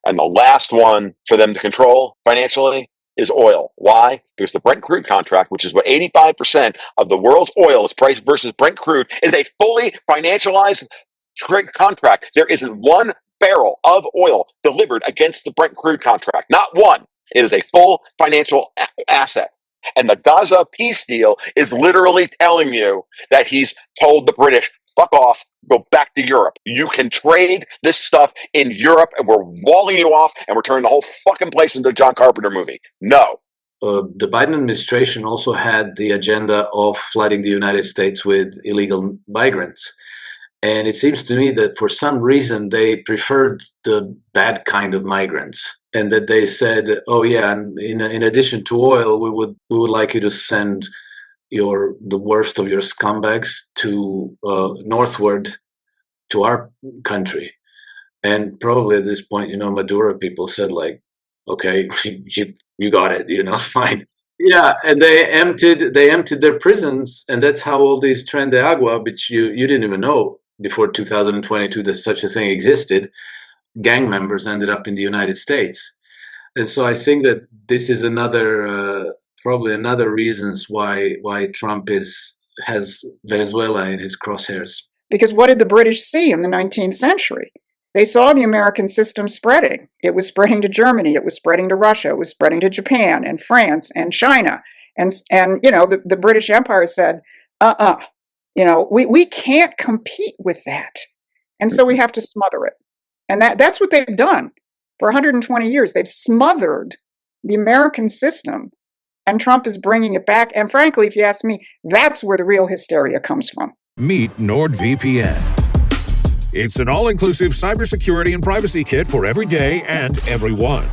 And the last one for them to control financially is oil. Why? Because the Brent crude contract, which is what 85% of the world's oil is priced versus Brent crude, is a fully financialized contract. There isn't one barrel of oil delivered against the Brent crude contract. Not one. It is a full financial asset. And the Gaza peace deal is literally telling you that he's told the British, fuck off, go back to Europe. You can trade this stuff in Europe, and we're walling you off, and we're turning the whole fucking place into a John Carpenter movie. No. The Biden administration also had the agenda of flooding the United States with illegal migrants. And it seems to me that for some reason they preferred the bad kind of migrants, and that they said, "Oh yeah, and in addition to oil, we would like you to send the worst of your scumbags to northward to our country." And probably at this point, Maduro people said like, "Okay, you got it, fine." Yeah, and they emptied their prisons, and that's how all these Tren de Agua, which you didn't even know before 2022 that such a thing existed, gang members ended up in the United States. And so I think that this is probably another reasons why Trump has Venezuela in his crosshairs. Because what did the British see in the 19th century? They saw the American system spreading. It was spreading to Germany. It was spreading to Russia. It was spreading to Japan and France and China. And the British Empire said, we can't compete with that. And so we have to smother it. And that's what they've done for 120 years. They've smothered the American system, and Trump is bringing it back. And frankly, if you ask me, that's where the real hysteria comes from. Meet NordVPN. It's an all-inclusive cybersecurity and privacy kit for every day and everyone.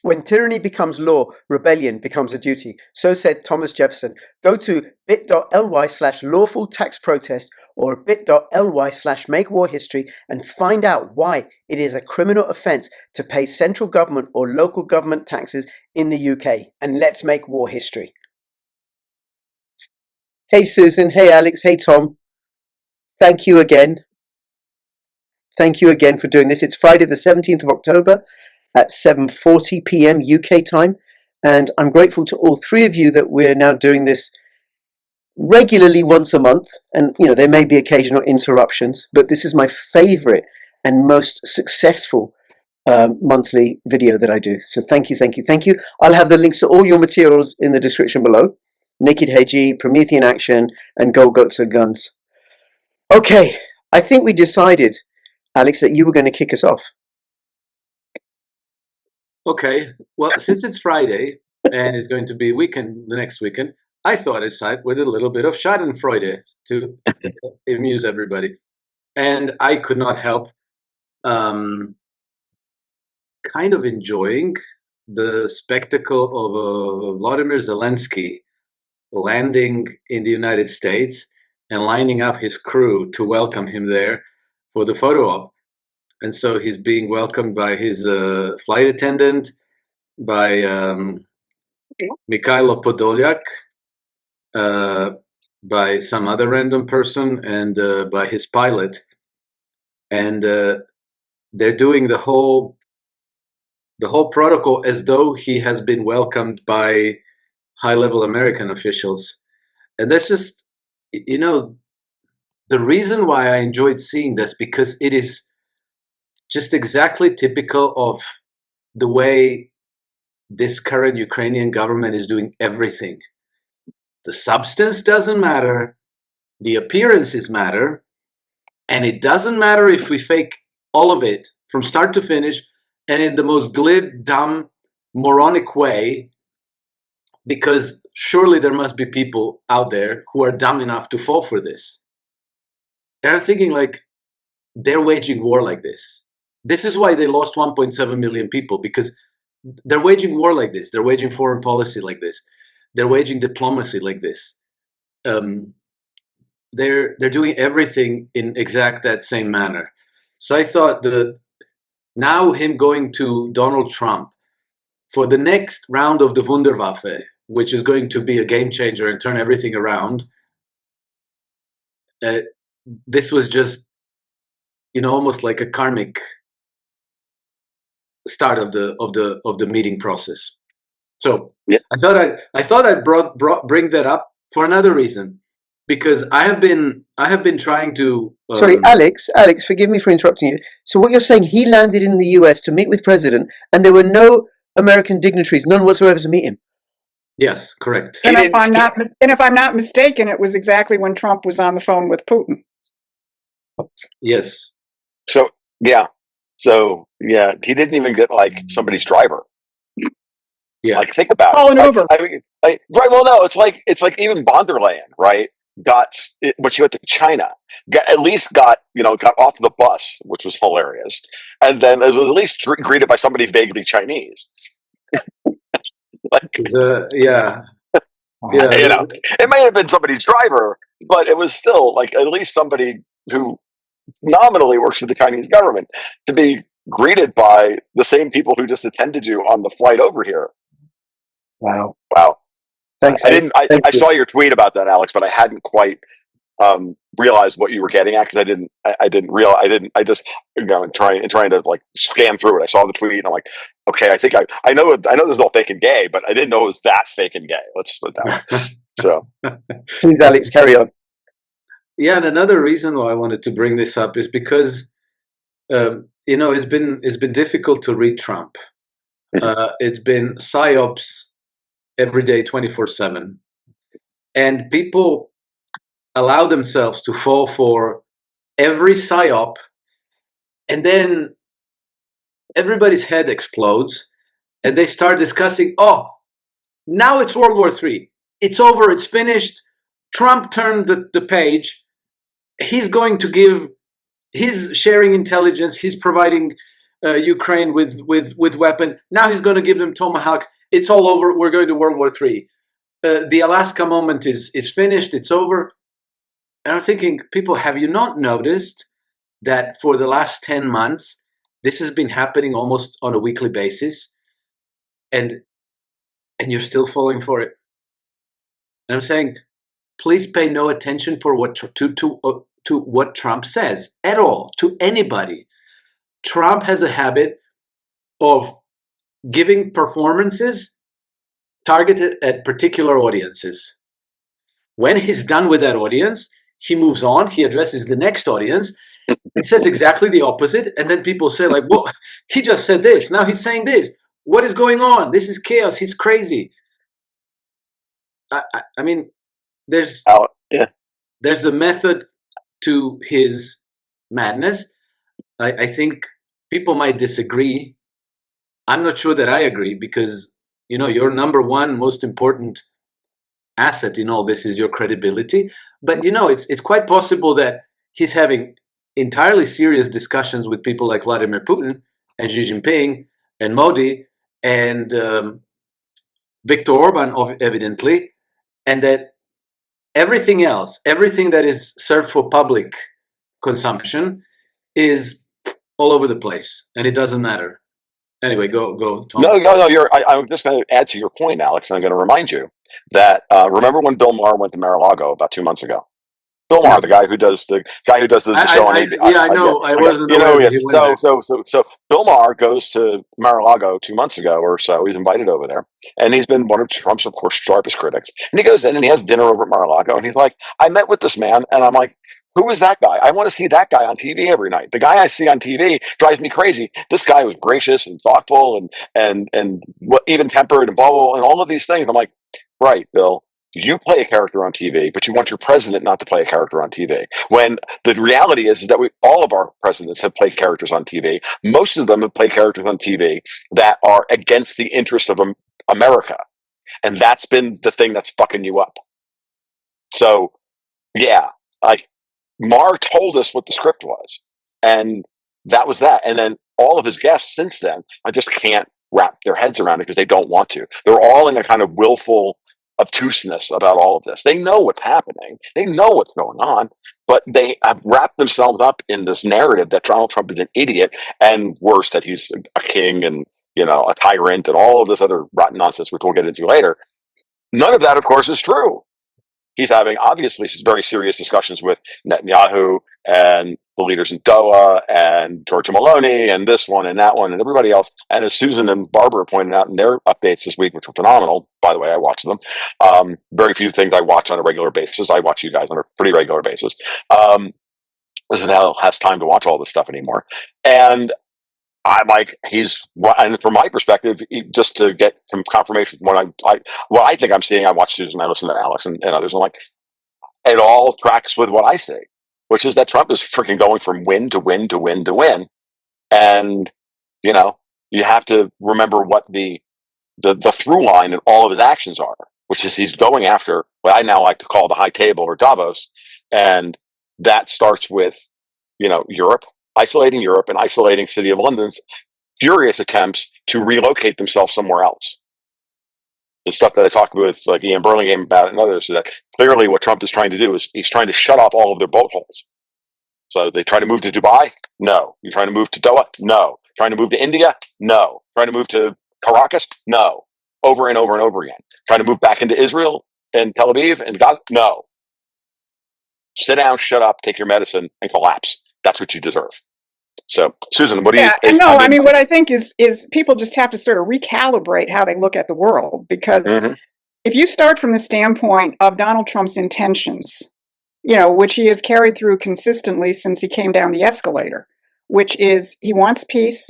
When tyranny becomes law, rebellion becomes a duty. So said Thomas Jefferson. Go to bit.ly/lawful tax protest or bit.ly/make-war-history and find out why it is a criminal offence to pay central government or local government taxes in the UK. And let's make war history. Hey Susan, hey Alex, hey Tom. Thank you again. Thank you again for doing this. It's Friday the 17th of October at 7:40 p.m. UK time, and I'm grateful to all three of you that we're now doing this regularly once a month. And there may be occasional interruptions, but this is my favorite and most successful monthly video that I do. So thank you. I'll have the links to all your materials in the description below: Naked Hedgie, Promethean Action, and Go Goats and Guns. Okay, I think we decided, Alex, that you were going to kick us off. Okay, well, since it's Friday and it's going to be the next weekend, I thought I'd start with a little bit of Schadenfreude to amuse everybody. And I could not help kind of enjoying the spectacle of Vladimir Zelensky landing in the United States and lining up his crew to welcome him there for the photo op. And so he's being welcomed by his flight attendant, by Mikhailo Podolyak, by some other random person, and by his pilot. And they're doing the whole protocol as though he has been welcomed by high-level American officials. And that's just, the reason why I enjoyed seeing this, because it is just exactly typical of the way this current Ukrainian government is doing everything. The substance doesn't matter, the appearances matter, and it doesn't matter if we fake all of it from start to finish and in the most glib, dumb, moronic way, because surely there must be people out there who are dumb enough to fall for this. They're thinking like they're waging war like this. This is why they lost 1.7 million people, because they're waging war like this. They're waging foreign policy like this. They're waging diplomacy like this. They're doing everything in exact that same manner. So I thought now him going to Donald Trump for the next round of the Wunderwaffe, which is going to be a game changer and turn everything around, this was just, almost like a karmic start of the meeting process. So Yeah. I thought I'd bring that up for another reason, because I have been trying to. Sorry, Alex, forgive me for interrupting you. So what you're saying, he landed in the US to meet with president, and there were no American dignitaries, none whatsoever, to meet him. Yes, correct. And if I'm not mistaken, it was exactly when Trump was on the phone with Putin. Yes. So yeah, he didn't even get like somebody's driver. Yeah. Like, think about Call it. an Uber. I mean, right? Well, no, it's like even von der Leyen, right? But she went to China. Got off the bus, which was hilarious, and then it was at least greeted by somebody vaguely Chinese. Like, yeah. It may have been somebody's driver, but it was still like at least somebody who nominally works for the Chinese government to be greeted by the same people who just attended you on the flight over here. Wow. Thanks. I saw your tweet about that, Alex, but I hadn't quite realized what you were getting at, because I just trying to like scan through it. I saw the tweet and I'm like, okay, I know there's no fake and gay, but I didn't know it was that fake and gay. Let's put it that way. So please, Alex, carry on. Yeah, and another reason why I wanted to bring this up is because it's been difficult to read Trump. It's been psyops every day, 24/7, and people allow themselves to fall for every psyop, and then everybody's head explodes, and they start discussing, oh, now it's World War III. It's over. It's finished. Trump turned the page. He's going to give. He's sharing intelligence. He's providing Ukraine with weapon. Now he's going to give them Tomahawk. It's all over. We're going to World War III. The Alaska moment is finished. It's over. And I'm thinking, people, have you not noticed that for the last 10 months, this has been happening almost on a weekly basis, and you're still falling for it? And I'm saying, please pay no attention for to what Trump says at all, to anybody. Trump has a habit of giving performances targeted at particular audiences. When he's done with that audience, he moves on, he addresses the next audience, and says exactly the opposite. And then people say, like, well, he just said this, now he's saying this. What is going on? This is chaos. He's crazy. I mean, there's a method to his madness. I think people might disagree. I'm not sure that I agree, because your number one most important asset in all this is your credibility. But it's quite possible that he's having entirely serious discussions with people like Vladimir Putin and Xi Jinping and Modi and Viktor Orban, evidently, and that everything that is served for public consumption is all over the place, and it doesn't matter. Anyway, go, Tom. No. I'm just going to add to your point, Alex, and I'm going to remind you that remember when Bill Maher went to Mar-a-Lago about 2 months ago? Bill Maher, the guy who does the show on ABC. I know. I wasn't aware. So Bill Maher goes to Mar-a-Lago 2 months ago or so. He's invited over there, and he's been one of Trump's, of course, sharpest critics. And he goes in and he has dinner over at Mar-a-Lago, and he's like, "I met with this man," and I'm like, "Who is that guy? I want to see that guy on TV every night. The guy I see on TV drives me crazy. This guy was gracious and thoughtful and even tempered and blah, blah, and all of these things." I'm like, "Right, Bill. You play a character on TV, but you want your president not to play a character on TV." When the reality is that all of our presidents have played characters on TV. Most of them have played characters on TV that are against the interests of America. And that's been the thing that's fucking you up. So, yeah, like Maher told us what the script was. And that was that. And then all of his guests since then, I just can't wrap their heads around it because they don't want to. They're all in a kind of willful obtuseness about all of this. They know what's happening. They know what's going on, but they have wrapped themselves up in this narrative that Donald Trump is an idiot, and worse, that he's a king and a tyrant and all of this other rotten nonsense, which we'll get into later. None of that, of course, is true. he's having obviously very serious discussions with Netanyahu and the leaders in Doha and Georgia Maloney and this one and that one and everybody else. And as Susan and Barbara pointed out in their updates this week, which were phenomenal, by the way, I watched them. Very few things I watch on a regular basis. I watch you guys on a pretty regular basis. Now has time to watch all this stuff anymore. And I'm like, and from my perspective, just to get some confirmation from what I think I'm seeing, I watch Susan, I listen to Alex and others. I'm like, it all tracks with what I see, which is that Trump is freaking going from win to win to win to win. And, you know, you have to remember what the through line in all of his actions are, which is he's going after what I now like to call the high table or Davos. And that starts with, Europe, isolating Europe and isolating City of London's furious attempts to relocate themselves somewhere else. The stuff that I talked with like Ian Burlingame about and others, so that clearly what Trump is trying to do is he's trying to shut off all of their boat holes. So they try to move to Dubai? No. You're trying to move to Doha? No. Trying to move to India? No. Trying to move to Caracas? No. Over and over and over again. Trying to move back into Israel and Tel Aviv and Gaza? No. Sit down, shut up, take your medicine, and collapse. That's what you deserve. So, Susan, what do you? I mean, what I think is people just have to sort of recalibrate how they look at the world, because if you start from the standpoint of Donald Trump's intentions, which he has carried through consistently since he came down the escalator, which is he wants peace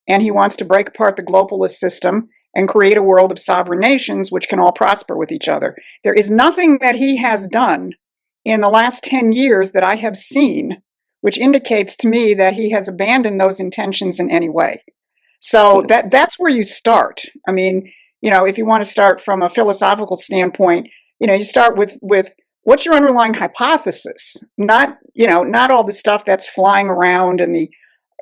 and he wants to break apart the globalist system and create a world of sovereign nations which can all prosper with each other. There is nothing that he has done in the last 10 years that I have seen which indicates to me that he has abandoned those intentions in any way. So that's where you start. I mean, if you want to start from a philosophical standpoint, you start with what's your underlying hypothesis, not all the stuff that's flying around and the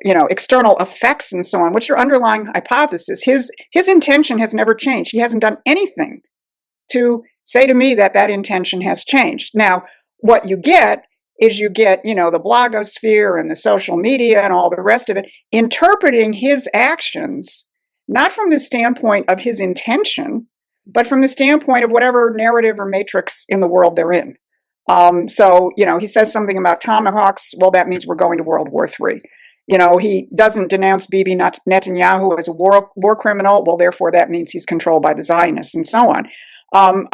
external effects and so on. What's your underlying hypothesis? His intention has never changed. He hasn't done anything to say to me that intention has changed. Now, what you get is the blogosphere and the social media and all the rest of it interpreting his actions, not from the standpoint of his intention, but from the standpoint of whatever narrative or matrix in the world they're in. So, he says something about tomahawks. Well, that means we're going to World War III. He doesn't denounce Bibi Netanyahu as a war criminal. Well, therefore, that means he's controlled by the Zionists and so on. I'm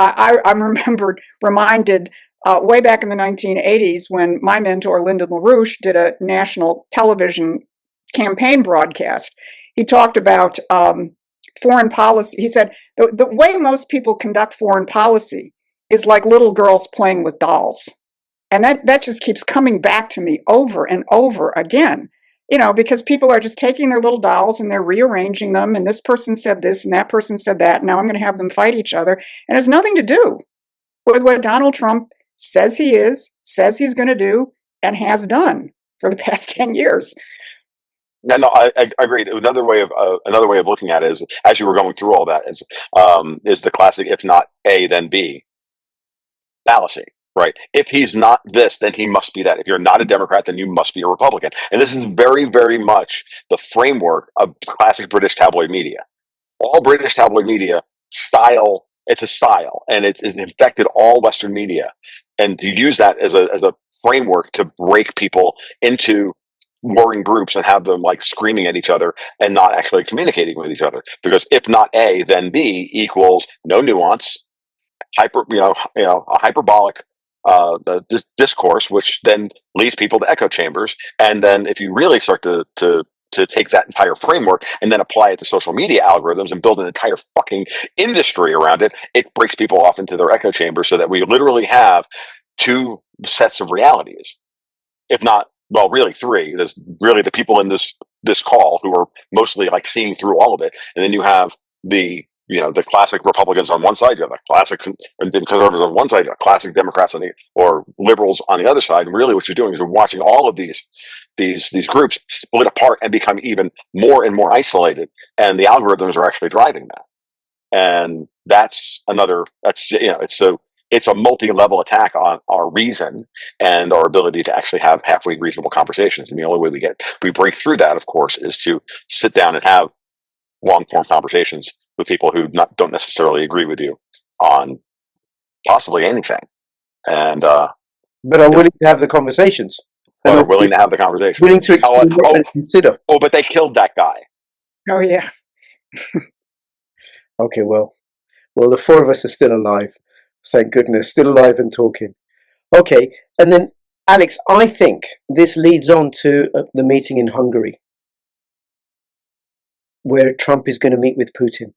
reminded way back in the 1980s when my mentor, Lyndon LaRouche, did a national television campaign broadcast. He talked about foreign policy. He said, the way most people conduct foreign policy is like little girls playing with dolls. And that just keeps coming back to me over and over again, because people are just taking their little dolls and they're rearranging them. And this person said this and that person said that. Now I'm going to have them fight each other. And it has nothing to do with what Donald Trump says he is, says he's going to do, and has done for the past 10 years. Yeah, no, I agree. Another way of looking at it is, as you were going through all that, is the classic "if not A, then B" fallacy, right? If he's not this, then he must be that. If you're not a Democrat, then you must be a Republican. And this is very, very much the framework of classic British tabloid media. All British tabloid media style. It's a style, and it's infected all Western media. And to use that as a framework to break people into warring groups and have them like screaming at each other and not actually communicating with each other. Because if not A, then B equals no nuance, a hyperbolic discourse, which then leads people to echo chambers. And then if you really start to take that entire framework and then apply it to social media algorithms and build an entire fucking industry around it, it breaks people off into their echo chambers so that we literally have two sets of realities, if not, well, really three. There's really the people in this call who are mostly like seeing through all of it. And then you have the classic Republicans on one side, you have the classic conservatives on one side, the classic Democrats or liberals on the other side. And really what you're doing is you're watching all of these groups split apart and become even more and more isolated. And the algorithms are actually driving that. And it's a multi-level attack on our reason and our ability to actually have halfway reasonable conversations. And the only way we break through that, of course, is to sit down and have long-form conversations with people who don't necessarily agree with you on possibly anything. and but are willing to have the conversations. well, And they're willing to have the conversation. willing to experiment and consider. Oh, but they killed that guy. Oh yeah. Okay, well, the four of us are still alive. Thank goodness, still alive and talking. Okay, and then Alex, I think this leads on to the meeting in Hungary, where Trump is going to meet with Putin.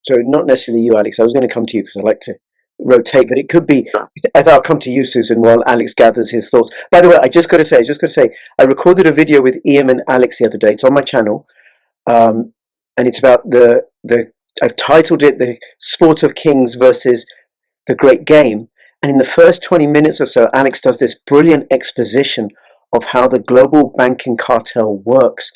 So not necessarily you, Alex. I was going to come to you because I like to rotate, but it could be. I thought I'll come to you, Susan, while Alex gathers his thoughts. By the way, I just got to say, I recorded a video with Ian and Alex the other day. It's on my channel, and it's about the. I've titled it "The Sport of Kings versus the Great Game." And in the first 20 minutes or so, Alex does this brilliant exposition of how the global banking cartel works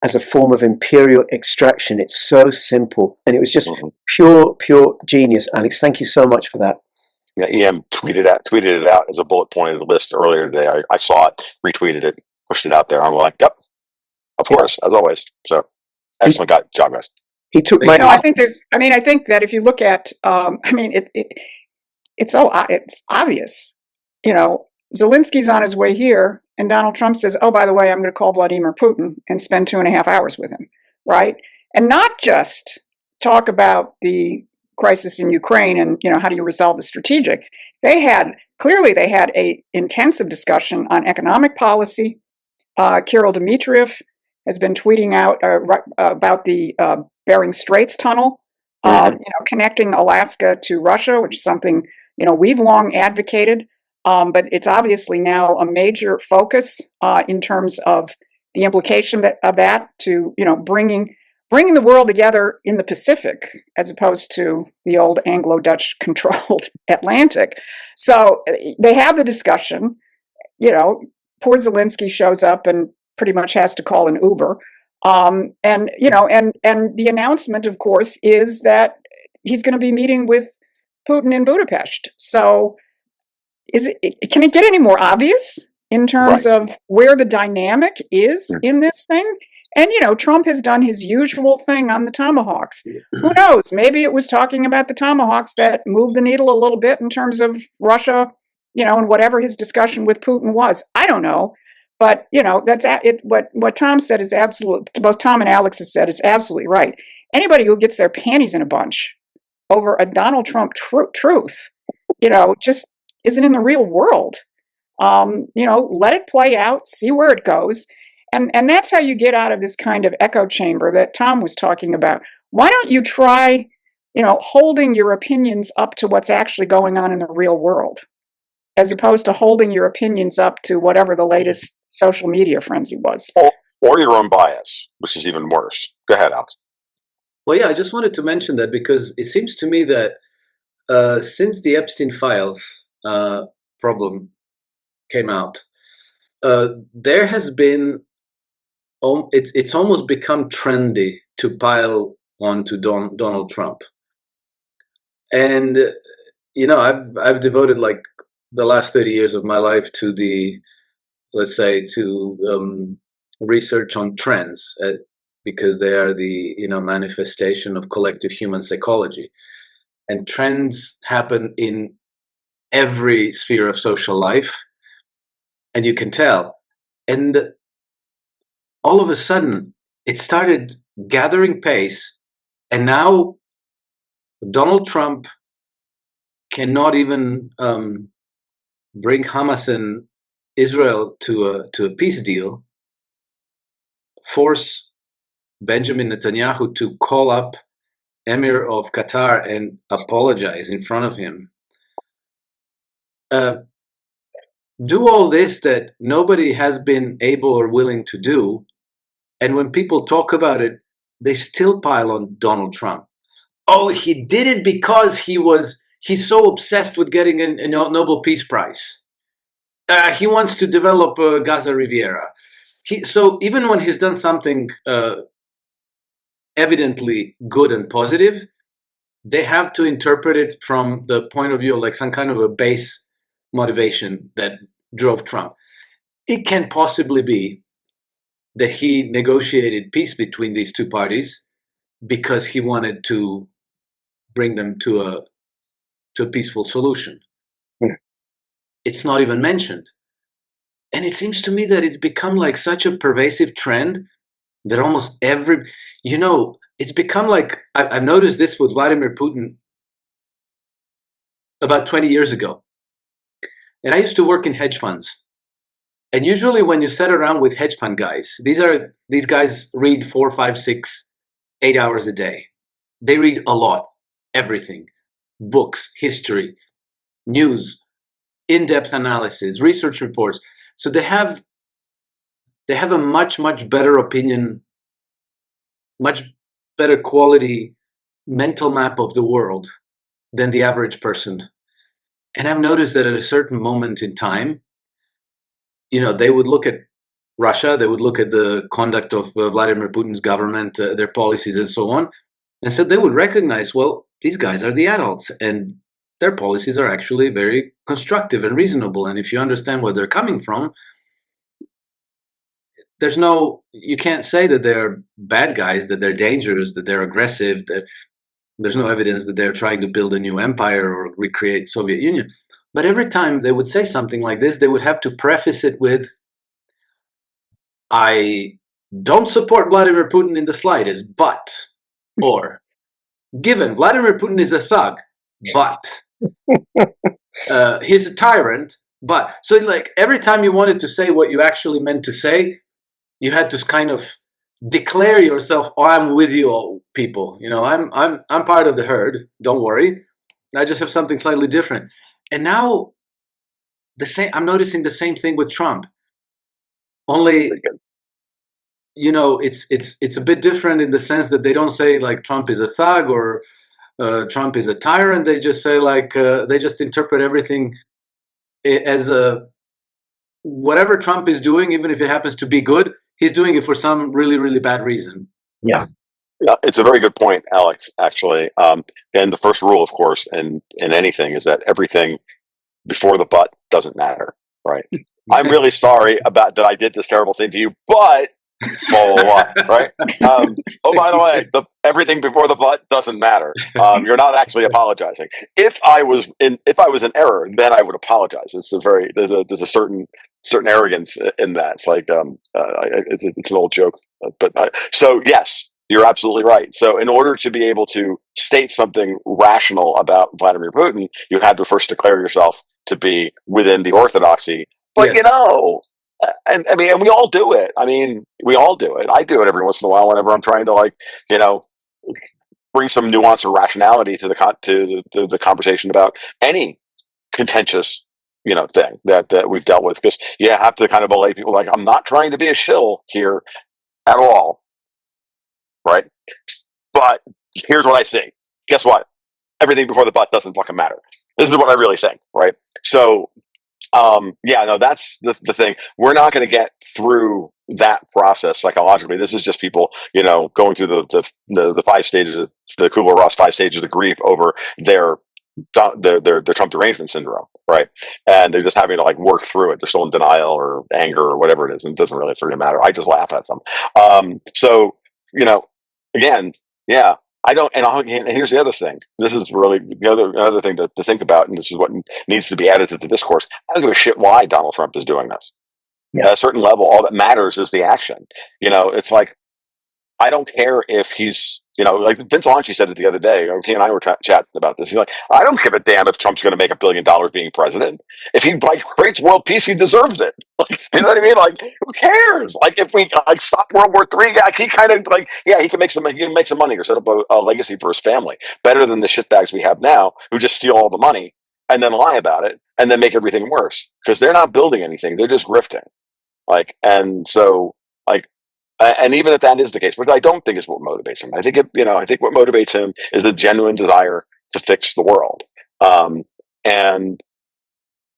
as a form of imperial extraction. It's so simple, and it was just pure genius. Alex, thank you so much for that. Yeah, EM tweeted it out as a bullet point of the list earlier today. I saw it, retweeted it, pushed it out there. I'm like, yep, of course, as always. So excellent job, guys. He took my. No, I think there's. I mean, I think that if you look at, it's obvious. You know, Zelensky's on his way here, and Donald Trump says, "Oh, by the way, I'm going to call Vladimir Putin and spend 2.5 hours with him," right? And not just talk about the crisis in Ukraine and how do you resolve the strategic. They had a intensive discussion on economic policy. Kirill Dmitriev has been tweeting out about the Bering Straits tunnel, connecting Alaska to Russia, which is something we've long advocated. But it's obviously now a major focus in terms of the implication of that to bringing the world together in the Pacific as opposed to the old Anglo-Dutch controlled Atlantic. So they have the discussion. Poor Zelensky shows up and pretty much has to call an Uber. And the announcement, of course, is that he's going to be meeting with Putin in Budapest. So can it get any more obvious in terms of where the dynamic is in this thing? And, Trump has done his usual thing on the tomahawks. Who knows? Maybe it was talking about the tomahawks that moved the needle a little bit in terms of Russia, and whatever his discussion with Putin was. I don't know. But, that's it. What Tom said is absolute. Both Tom and Alex has said is absolutely right. Anybody who gets their panties in a bunch over a Donald Trump truth, just isn't in the real world. Let it play out, see where it goes. And that's how you get out of this kind of echo chamber that Tom was talking about. Why don't you try, holding your opinions up to what's actually going on in the real world, as opposed to holding your opinions up to whatever the latest social media frenzy was. Or your own bias, which is even worse. Go ahead, Alex. Well, yeah, I just wanted to mention that because it seems to me that since the Epstein files problem came out, there has been, it's almost become trendy to pile on to Donald Trump. And, I've devoted like the last 30 years of my life to research on trends, because they are the, manifestation of collective human psychology. And trends happen in every sphere of social life, and you can tell. And all of a sudden, it started gathering pace, and now Donald Trump cannot even bring Hamas and Israel to a peace deal, force Benjamin Netanyahu to call up Emir of Qatar and apologize in front of him. Do all this that nobody has been able or willing to do, and when people talk about it, they still pile on Donald Trump. Oh, he did it because he's so obsessed with getting a Nobel Peace Prize. He wants to develop Gaza Riviera. So even when he's done something evidently good and positive, they have to interpret it from the point of view of like some kind of a base motivation that drove Trump. It can't possibly be that he negotiated peace between these two parties because he wanted to bring them to to a peaceful solution. Hmm. It's not even mentioned. And it seems to me that it's become like such a pervasive trend that almost it's become like, I've noticed this with Vladimir Putin about 20 years ago. And I used to work in hedge funds. And usually when you sit around with hedge fund guys, these guys read 4, 5, 6, 8 hours a day. They read a lot, everything, books, history, news, in-depth analysis, research reports. So they have a much, much better opinion, much better quality mental map of the world than the average person. And I've noticed that at a certain moment in time, they would look at Russia, they would look at the conduct of Vladimir Putin's government, their policies and so on, and so they would recognize, well, these guys are the adults and their policies are actually very constructive and reasonable. And if you understand where they're coming from, you can't say that they're bad guys, that they're dangerous, that they're aggressive. There's no evidence that they're trying to build a new empire or recreate Soviet Union. But every time they would say something like this, they would have to preface it with, I don't support Vladimir Putin in the slightest, but, or, given Vladimir Putin is a thug, but, he's a tyrant, but. So like every time you wanted to say what you actually meant to say, you had to kind of declare yourself, oh, I'm with you all people. I'm part of the herd. Don't worry. I just have something slightly different. And now I'm noticing the same thing with Trump. Only, it's a bit different in the sense that they don't say like Trump is a thug or Trump is a tyrant. They just say like, they just interpret everything as whatever Trump is doing, even if it happens to be good, he's doing it for some really, really bad reason. Yeah. Yeah, it's a very good point, Alex, actually. And the first rule, of course, in anything is that everything before the but doesn't matter, right? I'm really sorry about that I did this terrible thing to you, but blah, blah, blah, right? Oh, by the way, everything before the but doesn't matter. You're not actually apologizing. If I was in error, then I would apologize. There's a certain arrogance in that. It's like it's an old joke, but so yes, you're absolutely right. So in order to be able to state something rational about Vladimir Putin, you had to first declare yourself to be within the orthodoxy. But Yes. and I mean, and we all do it. I mean, we all do it. I do it every once in a while whenever I'm trying to bring some nuance or rationality to the conversation about any contentious thing that we've dealt with, because you have to kind of allay people like, I'm not trying to be a shill here at all, right? But here's what I see. Guess what? Everything before the but doesn't fucking matter. This is what I really think, right? So that's the thing. We're not going to get through that process psychologically. This is just people, going through the 5 stages, the Kubler-Ross 5 stages of grief over their Trump derangement syndrome, right? And they're just having to work through it. They're still in denial or anger or whatever it is, and it doesn't really matter. I just laugh at them. So again, yeah. I don't, and here's the other thing. This is really the other thing to think about, and this is what needs to be added to the discourse. I don't give a shit why Donald Trump is doing this. Yeah. At a certain level, all that matters is the action. It's like, I don't care if he's, like Vince Lanci said it the other day. He and I were chatting about this. He's like, I don't give a damn if Trump's going to make $1 billion being president. If he creates world peace, he deserves it. You know what I mean? Like, who cares? Like, if we stop World War III, he kind of he can make some money or set up a legacy for his family. Better than the shitbags we have now, who just steal all the money and then lie about it and then make everything worse, because they're not building anything; they're just grifting. And even if that is the case, which I don't think is what motivates him, I think what motivates him is the genuine desire to fix the world, and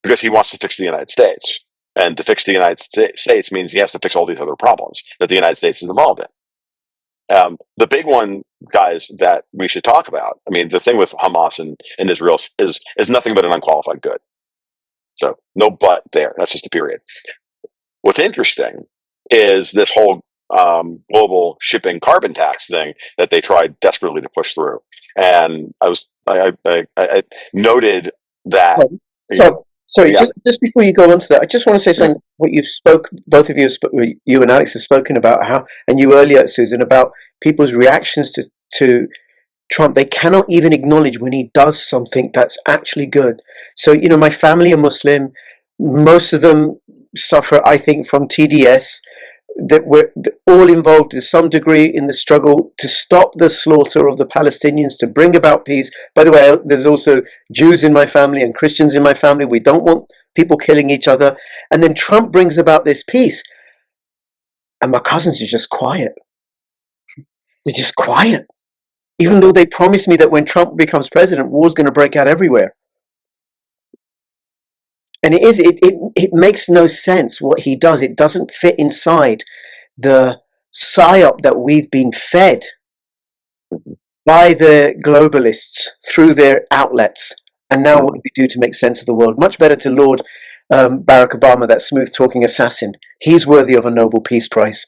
because he wants to fix the United States, and to fix the United States means he has to fix all these other problems that the United States is involved in. The big one, guys, that we should talk about. I mean, the thing with Hamas and Israel is nothing but an unqualified good. So no but there. That's just a period. What's interesting is this whole global shipping carbon tax thing that they tried desperately to push through. And I noted that. Tom, Tom, sorry, Yeah. just before you go on to that, I just want to say Yeah. something. What you've both of you, you and Alex have spoken about how, and you earlier, Susan, about people's reactions to Trump. They cannot even acknowledge when he does something that's actually good. So, you know, my family are Muslim. Most of them suffer, I think, from TDS. That we're all involved to some degree in the struggle to stop the slaughter of the Palestinians, to bring about peace. By the way, there's also Jews in my family and Christians in my family. We don't want people killing each other. And then Trump brings about this peace. And my cousins are just quiet. They're just quiet. Even though they promised me that when Trump becomes president, war's going to break out everywhere. And it makes no sense what he does. It doesn't fit inside the psyop that we've been fed by the globalists through their outlets. And now what do we do to make sense of the world? Much better to laud Barack Obama, that smooth-talking assassin. He's worthy of a Nobel Peace Prize.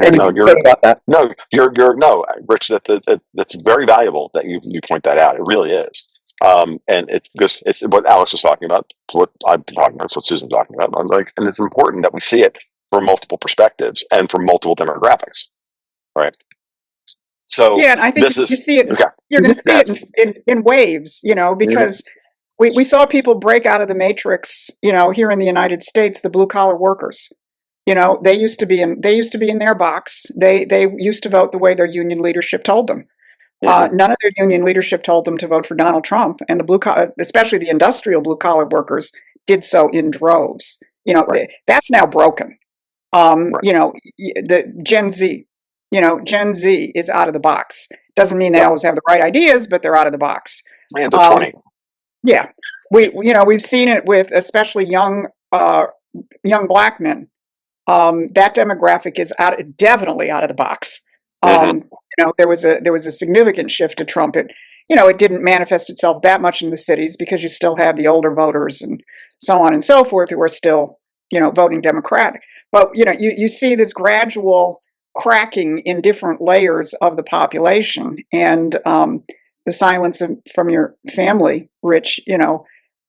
Anyway, about that. You're no, Rich. That's very valuable that you point that out. It really is. And it's because it's what Alex was talking about. It's what I'm talking about. It's what Susan's talking about. I'm like, and it's important that we see it from multiple perspectives and from multiple demographics, right? So yeah, and I think this is you see it. okay. You're going to see it in waves, you know, because we saw people break out of the matrix, you know, here in the United States, the blue collar workers. You know, they used to be in their box. They used to vote the way their union leadership told them. None of their union leadership told them to vote for Donald Trump, and the blue collar, especially the industrial blue collar workers, did so in droves. You know, that's now broken. You know, the Gen Z, you know, Gen Z is out of the box. Doesn't mean they always have the right ideas, but they're out of the box. Man, they're 20. Yeah, we've seen it with especially young black men. That demographic is definitely out of the box. You know, there was a significant shift to Trump. It didn't manifest itself that much in the cities because you still have the older voters and so on and so forth who are still, you know, voting Democratic. But you know, you see this gradual cracking in different layers of the population, and the silence from your family, Rich. You know,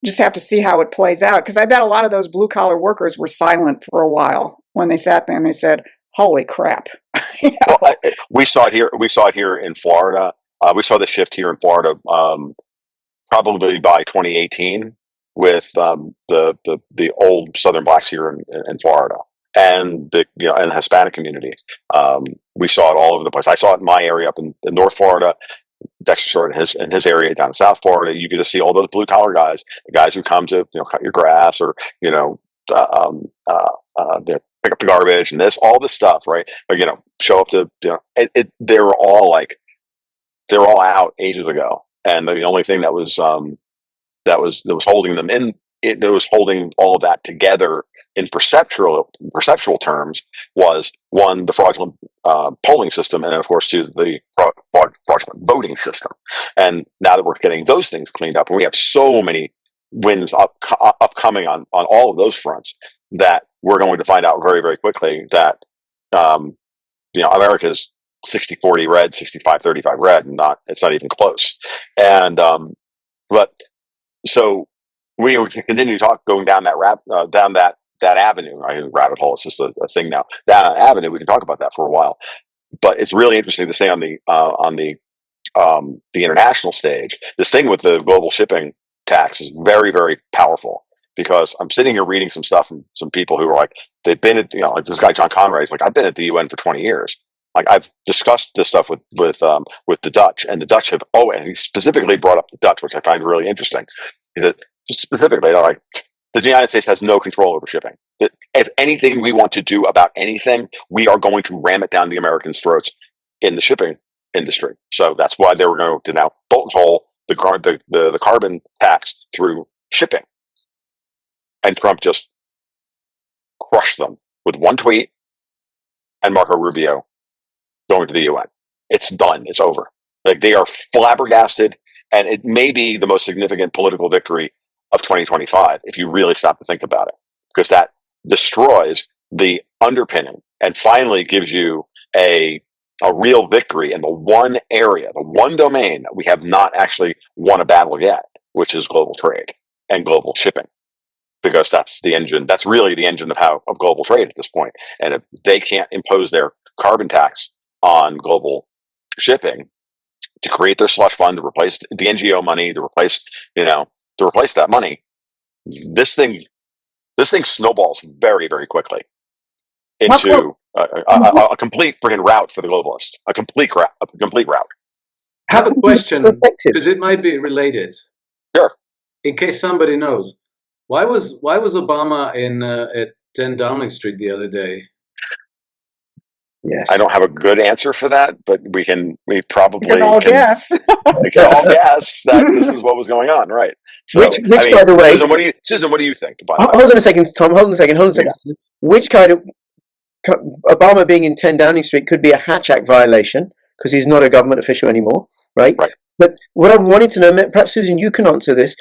just have to see how it plays out, because I bet a lot of those blue collar workers were silent for a while when they sat there and they said, "Holy crap!" You know? Well, we saw it here. We saw it here in Florida. We saw the shift here in Florida probably by 2018 with the old Southern blacks here in Florida and the and the Hispanic community. We saw it all over the place. I saw it in my area up in North Florida. Dexter saw it in his area down in South Florida. You get to see all those blue collar guys, the guys who come to cut your grass or pick up the garbage and all this stuff, right? Or show up to they were all out ages ago, and the only thing that was holding them in that was holding all of that together in perceptual terms was, one, the fraudulent polling system, and then, of course, two, the fraudulent voting system. And now that we're getting those things cleaned up, and we have so many wins upcoming on all of those fronts, that we're going to find out very, very quickly that America's 60-40 red, 65-35 red, and it's not even close. And but so we continue to talk, going down that down that avenue. I mean, rabbit hole. It's just a thing now. Down that avenue, we can talk about that for a while. But it's really interesting to say on the international stage, this thing with the global shipping tax is very, very powerful, because I'm sitting here reading some stuff from some people who are like, they've been at like this guy John Conray's like, I've been at the UN for 20 years. Like, I've discussed this stuff with the Dutch, and the Dutch have and he specifically brought up the Dutch, which I find really interesting. That specifically, like, the United States has no control over shipping. That if anything we want to do about anything, we are going to ram it down the Americans' throats in the shipping industry. So that's why they were going to now bolt and hole the carbon tax through shipping. And Trump just crushed them with one tweet and Marco Rubio going to the UN. It's done. It's over. Like, they are flabbergasted, and it may be the most significant political victory of 2025 if you really stop to think about it, because that destroys the underpinning and finally gives you a real victory in the one area, the one domain that we have not actually won a battle yet, which is global trade and global shipping. Because that's the engine, that's really the engine of global trade at this point. And if they can't impose their carbon tax on global shipping to create their slush fund, to replace the NGO money, to replace that money, this thing snowballs very, very quickly into a complete freaking route for the globalists, a complete route. I have a question, because it might be related. Sure. In case somebody knows, why was Obama at 10 Downing Street the other day? Yes. I don't have a good answer for that, but we can all guess. We can all guess that this is what was going on, right? So, which by the way, Susan, what do you think? Hold on a second, Tom. Hold on a second. Yeah. Which kind of Obama being in 10 Downing Street could be a Hatch Act violation because he's not a government official anymore, right? But what I'm wanting to know, perhaps Susan, you can answer this.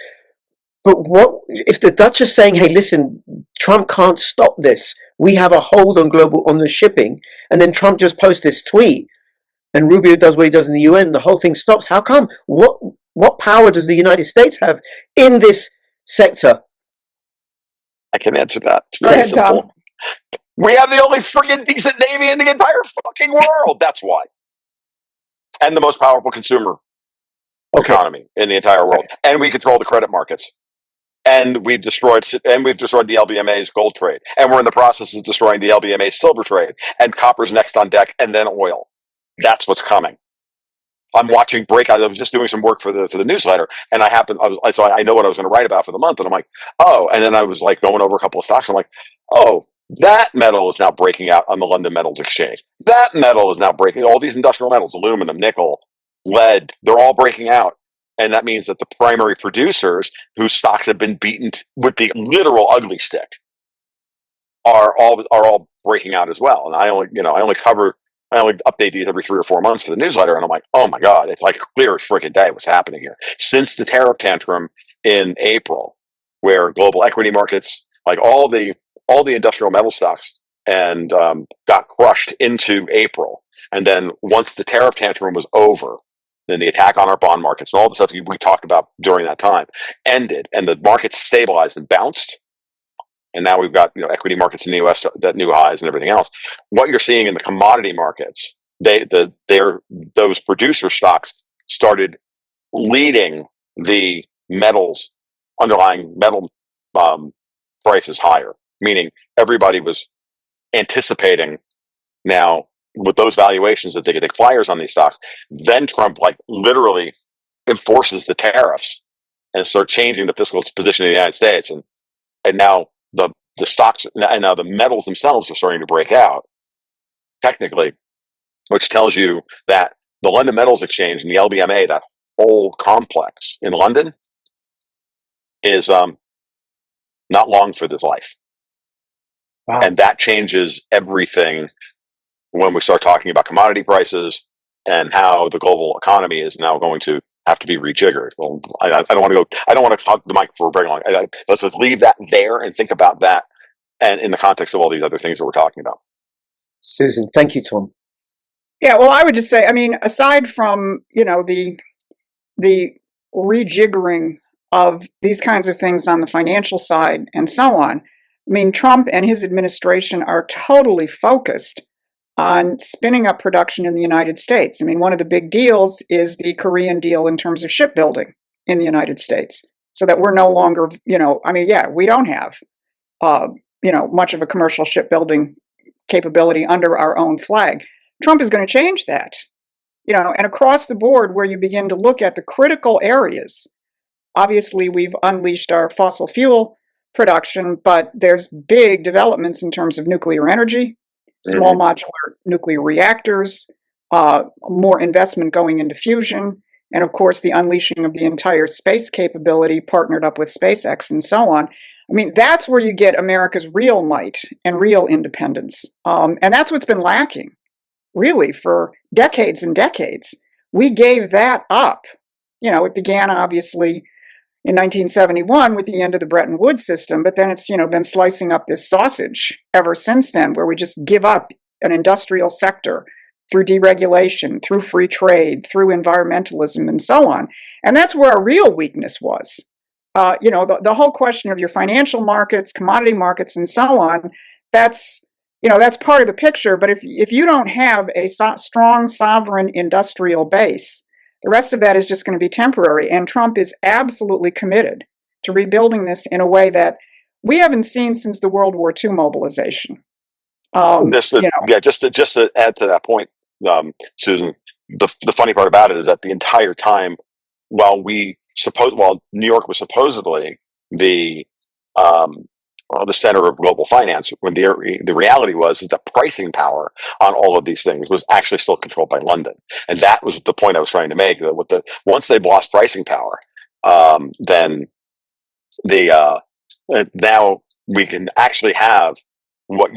But what if the Dutch are saying, "Hey, listen, Trump can't stop this. We have a hold on the shipping," and then Trump just posts this tweet, and Rubio does what he does in the UN, and the whole thing stops? How come? What power does the United States have in this sector? I can answer that. It's very simple. Tom. We have the only friggin' decent navy in the entire fucking world. That's why, and the most powerful consumer economy in the entire world, and we control the credit markets. And we've destroyed the LBMA's gold trade, and we're in the process of destroying the LBMA's silver trade, and copper's next on deck, and then oil. That's what's coming. I'm watching breakout. I was just doing some work for the newsletter, and I know what I was going to write about for the month, and I'm like, oh, and then I was like going over a couple of stocks. I'm like, oh, that metal is now breaking out on the London Metals Exchange. That metal is now breaking. All these industrial metals, aluminum, nickel, lead, they're all breaking out. And that means that the primary producers whose stocks have been beaten with the literal ugly stick are all breaking out as well. And I only update these every 3 or 4 months for the newsletter, and I'm like, oh my God, it's like clear as freaking day what's happening here. Since the tariff tantrum in April, where global equity markets, like all the industrial metal stocks, and got crushed into April, and then once the tariff tantrum was over, then the attack on our bond markets and all the stuff we talked about during that time ended, and the markets stabilized and bounced. And now we've got equity markets in the U.S. that new highs and everything else. What you're seeing in the commodity markets, those producer stocks started leading the underlying metal prices higher. Meaning everybody was anticipating now, with those valuations, that they could take flyers on these stocks. Then Trump literally enforces the tariffs and start changing the fiscal position of the United States, and now the stocks and now the metals themselves are starting to break out technically, which tells you that the London Metals Exchange and the LBMA, that whole complex in London, is not long for this life. Wow. And that changes everything when we start talking about commodity prices and how the global economy is now going to have to be rejiggered. Well, I don't want to talk the mic for very long. Let's just leave that there and think about that, and in the context of all these other things that we're talking about. Susan, thank you, Tom. Yeah, well, I would just say, I mean, aside from the rejiggering of these kinds of things on the financial side and so on, I mean, Trump and his administration are totally focused on spinning up production in the United States. I mean, one of the big deals is the Korean deal in terms of shipbuilding in the United States, so that we're no longer, we don't have, much of a commercial shipbuilding capability under our own flag. Trump is going to change that, and across the board, where you begin to look at the critical areas. Obviously, we've unleashed our fossil fuel production, but there's big developments in terms of nuclear energy, small modular nuclear reactors, more investment going into fusion, and of course the unleashing of the entire space capability partnered up with SpaceX and so on. I mean, that's where you get America's real might and real independence. And that's what's been lacking, really, for decades and decades. We gave that up. It began obviously in 1971 with the end of the Bretton Woods system, but then it's, been slicing up this sausage ever since then, where we just give up an industrial sector through deregulation, through free trade, through environmentalism, and so on. And that's where our real weakness was. The whole question of your financial markets, commodity markets, and so on, that's part of the picture. But if you don't have a strong sovereign industrial base, the rest of that is just going to be temporary. And Trump is absolutely committed to rebuilding this in a way that we haven't seen since the World War II mobilization. Just to add to that point, Susan, the funny part about it is that the entire time, while New York was supposedly the center of global finance, when the reality was that the pricing power on all of these things was actually still controlled by London, and that was the point I was trying to make. That once they lost pricing power, then now we can actually have what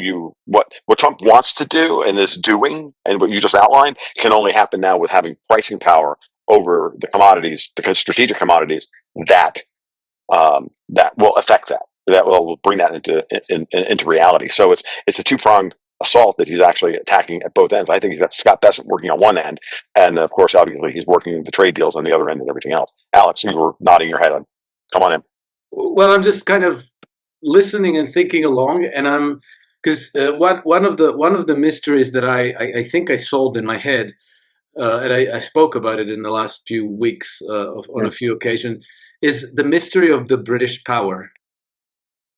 Trump wants to do and is doing, and what you just outlined can only happen now with having pricing power over the commodities, the strategic commodities that will affect that. That will bring that into reality. So it's a two-pronged assault that he's actually attacking at both ends. I think he's got Scott Bessent working on one end, and of course, obviously, he's working the trade deals on the other end and everything else. Alex, you were nodding your head. Come on in. Well, I'm just kind of listening and thinking along, and because one of the mysteries that I think I solved in my head, and I spoke about it in the last few weeks on a few occasions, is the mystery of the British power.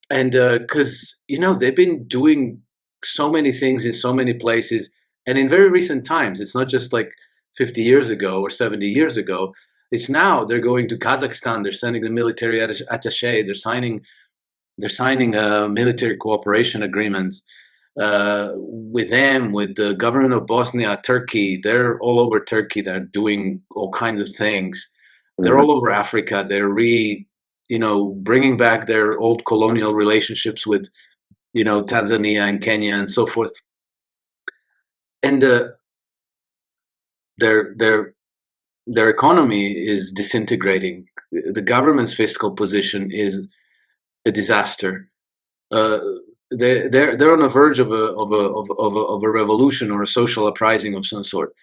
And because they've been doing so many things in so many places, and in very recent times, it's not just like 50 years ago or 70 years ago. It's now they're going to Kazakhstan. They're sending the military attaché. They're signing military cooperation agreements with them, with the government of Bosnia, Turkey. They're all over Turkey. They're doing all kinds of things. They're all over Africa. They're bringing back their old colonial relationships with, Tanzania and Kenya and so forth. And their economy is disintegrating. The government's fiscal position is a disaster. They're on the verge of a revolution or a social uprising of some sort.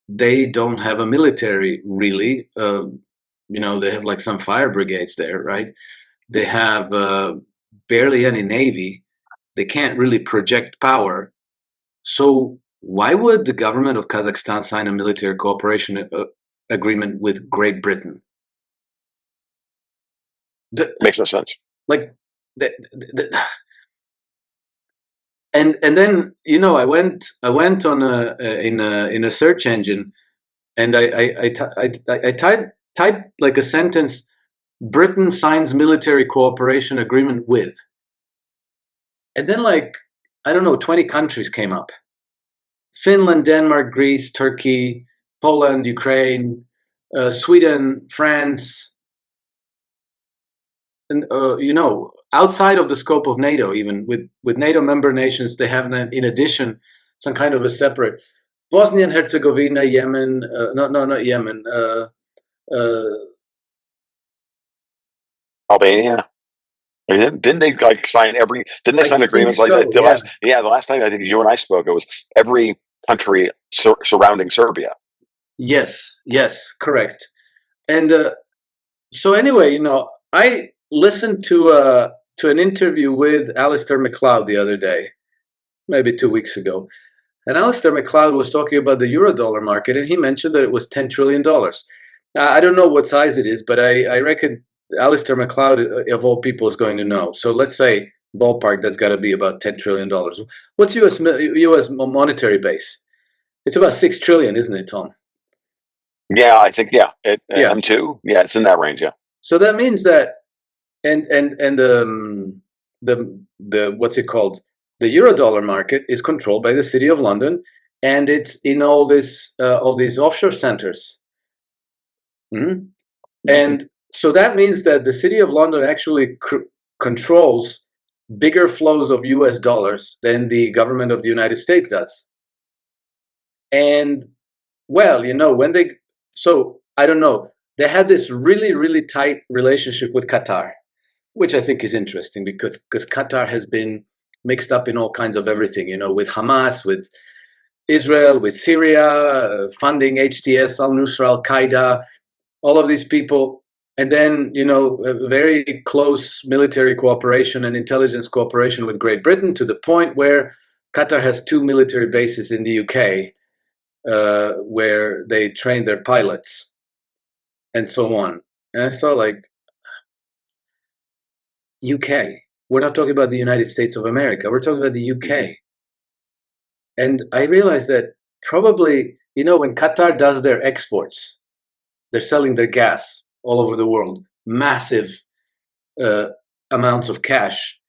They don't have a military, really. They have like some fire brigades there, right? They have barely any navy. They can't really project power. So why would the government of Kazakhstan sign a military cooperation agreement with Great Britain? Makes no sense. Like, and then I went on in a search engine, and I typed like a sentence: Britain signs military cooperation agreement with, and then 20 countries came up: Finland, Denmark, Greece, Turkey, Poland, Ukraine, Sweden, France. And outside of the scope of NATO, even with NATO member nations, they have in addition some kind of a separate Bosnia and Herzegovina, Yemen, not Yemen, Albania. Didn't they sign every? Didn't they sign agreements like that? The last time I think you and I spoke, it was every country surrounding Serbia. Yes, correct. And so anyway, I listened to an interview with Alistair MacLeod the other day, maybe 2 weeks ago. And Alistair MacLeod was talking about the Eurodollar market, and he mentioned that it was $10 trillion. I don't know what size it is, but I reckon Alistair MacLeod, of all people, is going to know. So let's say, ballpark, that's got to be about $10 trillion. What's U.S. monetary base? It's about $6 trillion, isn't it, Tom? Yeah, I think, M2. Yeah, it's in that range, yeah. So that means that, and the what's it called? The Eurodollar market is controlled by the City of London, and it's in all these offshore centers. Mm-hmm. And so that means that the City of London actually controls bigger flows of US dollars than the government of the United States does. And, well, I don't know, they had this really, really tight relationship with Qatar, which I think is interesting because Qatar has been mixed up in all kinds of everything, with Hamas, with Israel, with Syria, funding HTS, al-Nusra, al-Qaeda, all of these people. And then, a very close military cooperation and intelligence cooperation with Great Britain, to the point where Qatar has 2 military bases in the UK where they train their pilots and so on. And I thought, like, UK, we're not talking about the United States of America, we're talking about the UK. And I realized that probably, when Qatar does their exports, they're selling their gas all over the world, massive amounts of cash.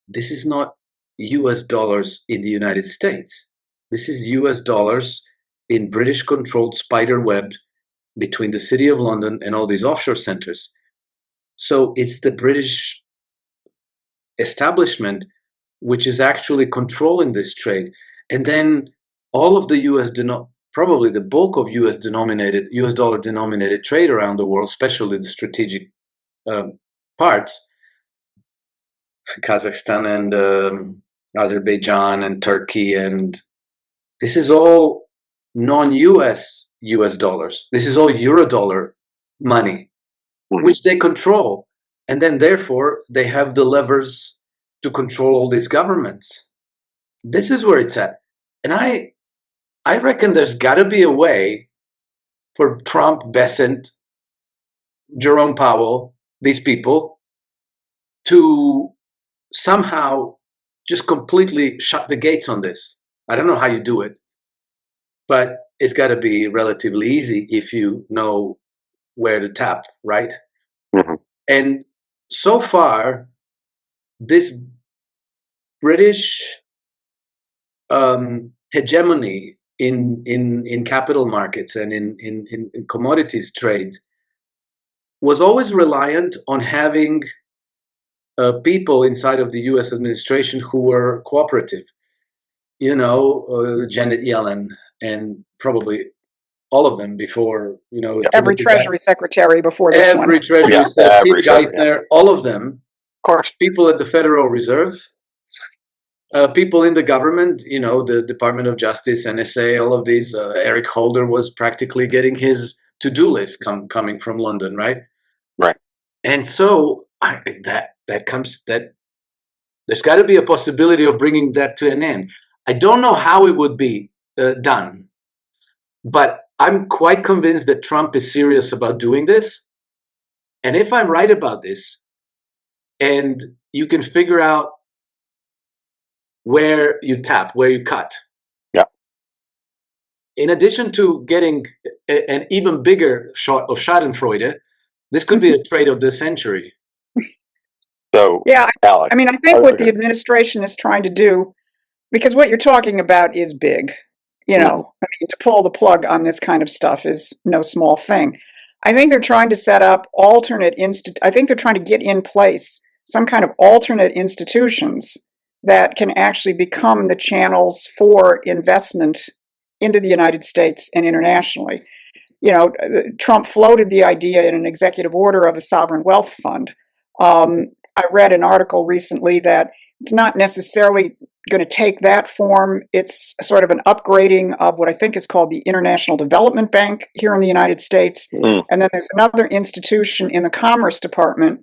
This is not US dollars in the United States. This is US dollars in British-controlled spider web between the City of London and all these offshore centers. So it's the British establishment which is actually controlling this trade. And then all of the probably the bulk of US dollar denominated trade around the world, especially the strategic parts, Kazakhstan and Azerbaijan and Turkey, and this is all non-US US dollars. This is all Eurodollar money, which they control. And then therefore they have the levers to control all these governments. This is where it's at. And I reckon there's got to be a way for Trump, Bessent, Jerome Powell, these people, to somehow just completely shut the gates on this. I don't know how you do it, but it's got to be relatively easy if you know where to tap, right? Mm-hmm. And so far, this British hegemony in capital markets and in commodities trade was always reliant on having people inside of the U.S. administration who were cooperative. Janet Yellen and probably all of them before, every Treasury Secretary before this one. Every Treasury Secretary, Geithner, all of them. Of course. People at the Federal Reserve, people in the government, the Department of Justice, NSA, all of these. Eric Holder was practically getting his to-do list coming from London, right? Right. And so there's got to be a possibility of bringing that to an end. I don't know how it would be done, but I'm quite convinced that Trump is serious about doing this. And if I'm right about this, and you can figure out where you tap, where you cut. Yeah. In addition to getting an even bigger shot of Schadenfreude, this could be a trade of the century. So, yeah, Alex, I think what the administration is trying to do, because what you're talking about is big, to pull the plug on this kind of stuff is no small thing. I think they're trying to set up I think they're trying to get in place some kind of alternate institutions that can actually become the channels for investment into the United States and internationally. Trump floated the idea in an executive order of a sovereign wealth fund. I read an article recently that it's not necessarily going to take that form. It's sort of an upgrading of what I think is called the International Development Bank here in the United States. And then there's another institution in the Commerce Department,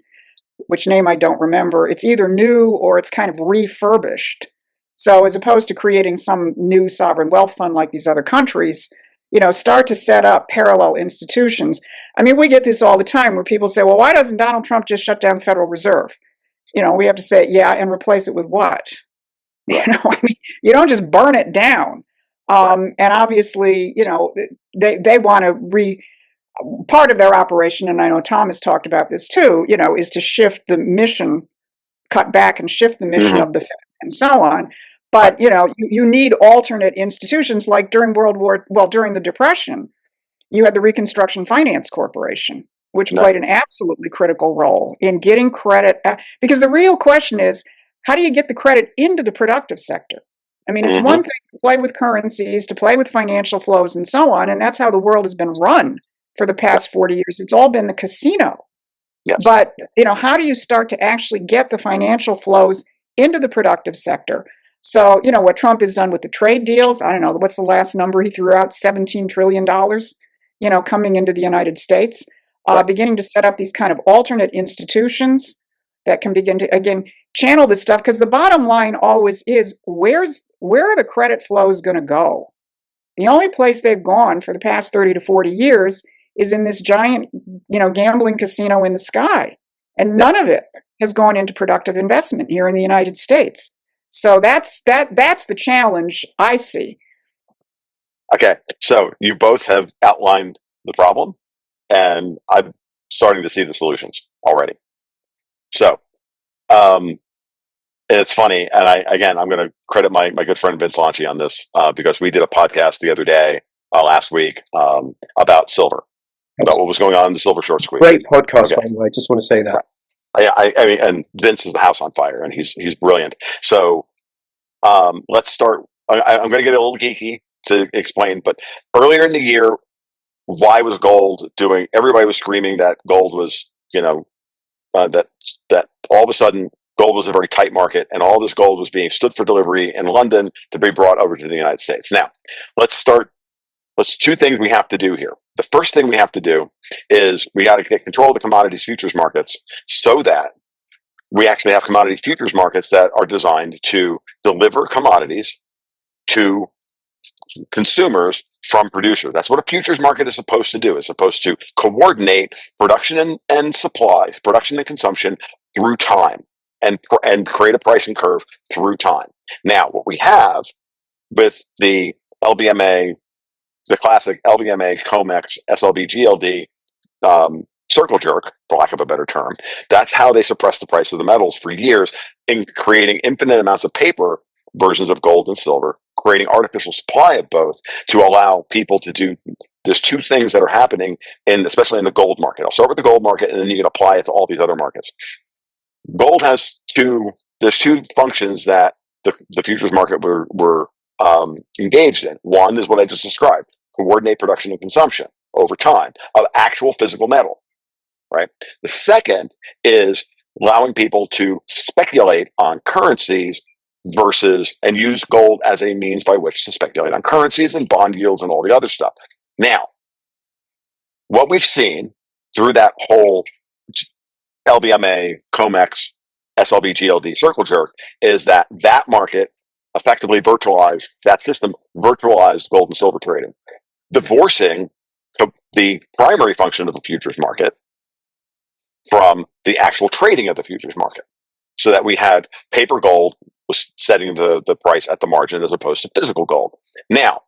which name I don't remember. It's either new or it's kind of refurbished. So as opposed to creating some new sovereign wealth fund like these other countries, start to set up parallel institutions. I mean, we get this all the time where people say, well, why doesn't Donald Trump just shut down the Federal Reserve? We have to say, yeah, and replace it with what? You don't just burn it down. And obviously, they want to part of their operation, and I know Thomas talked about this too, is to shift the mission, cut back and shift the mission of the Fed and so on. But, you need alternate institutions like during the Depression, you had the Reconstruction Finance Corporation, which played an absolutely critical role in getting credit. Because the real question is, how do you get the credit into the productive sector? I mean, it's one thing to play with currencies, to play with financial flows and so on. And that's how the world has been run for the past 40 years. It's all been the casino. Yes. But, how do you start to actually get the financial flows into the productive sector. So, what Trump has done with the trade deals, I don't know, what's the last number he threw out? $17 trillion, coming into the United States, Right. beginning to set up these kind of alternate institutions that can begin to, again, channel this stuff. Because the bottom line always is, where are the credit flows going to go? The only place they've gone for the past 30 to 40 years is in this giant, gambling casino in the sky. And none of it has gone into productive investment here in the United States. So that's the challenge I see. Okay, so you both have outlined the problem, and I'm starting to see the solutions already. So, and it's funny, and I'm going to credit my good friend Vince Lanci on this because we did a podcast the other day, last week, about silver, about what was going on in the silver short squeeze. Great podcast, Okay. by the way. I just want to say that. Right. I mean, and Vince is the house on fire, and he's brilliant. So let's start. I'm going to get a little geeky to explain, but earlier in the year, why was gold doing? Everybody was screaming that gold was, that all of a sudden gold was a very tight market, and all this gold was being stood for delivery in London to be brought over to the United States. Now, let's start. Let's two things we have to do here. The first thing we have to do is we got to get control of the commodities futures markets so that we actually have commodity futures markets that are designed to deliver commodities to consumers from producers. That's what a futures market is supposed to do. It's supposed to coordinate production and supply, production and consumption through time, and create a pricing curve through time. Now, what we have with the LBMA, the classic LBMA, COMEX, SLB, GLD, circle jerk, for lack of a better term, that's how they suppress the price of the metals for years in creating infinite amounts of paper versions of gold and silver, creating artificial supply of both to allow people to do. There's two things that are happening especially in the gold market. I'll start with the gold market, and then you can apply it to all these other markets. Gold has there's two functions that the futures market were engaged in. One is what I just described: coordinate production and consumption over time of actual physical metal. Right. The second is allowing people to speculate on currencies and use gold as a means by which to speculate on currencies and bond yields and all the other stuff. Now, what we've seen through that whole LBMA, COMEX, SLB, GLD circle jerk is that market effectively virtualized, that system virtualized gold and silver trading, divorcing the primary function of the futures market from the actual trading of the futures market, so that we had paper gold was setting the price at the margin as opposed to physical gold. Now,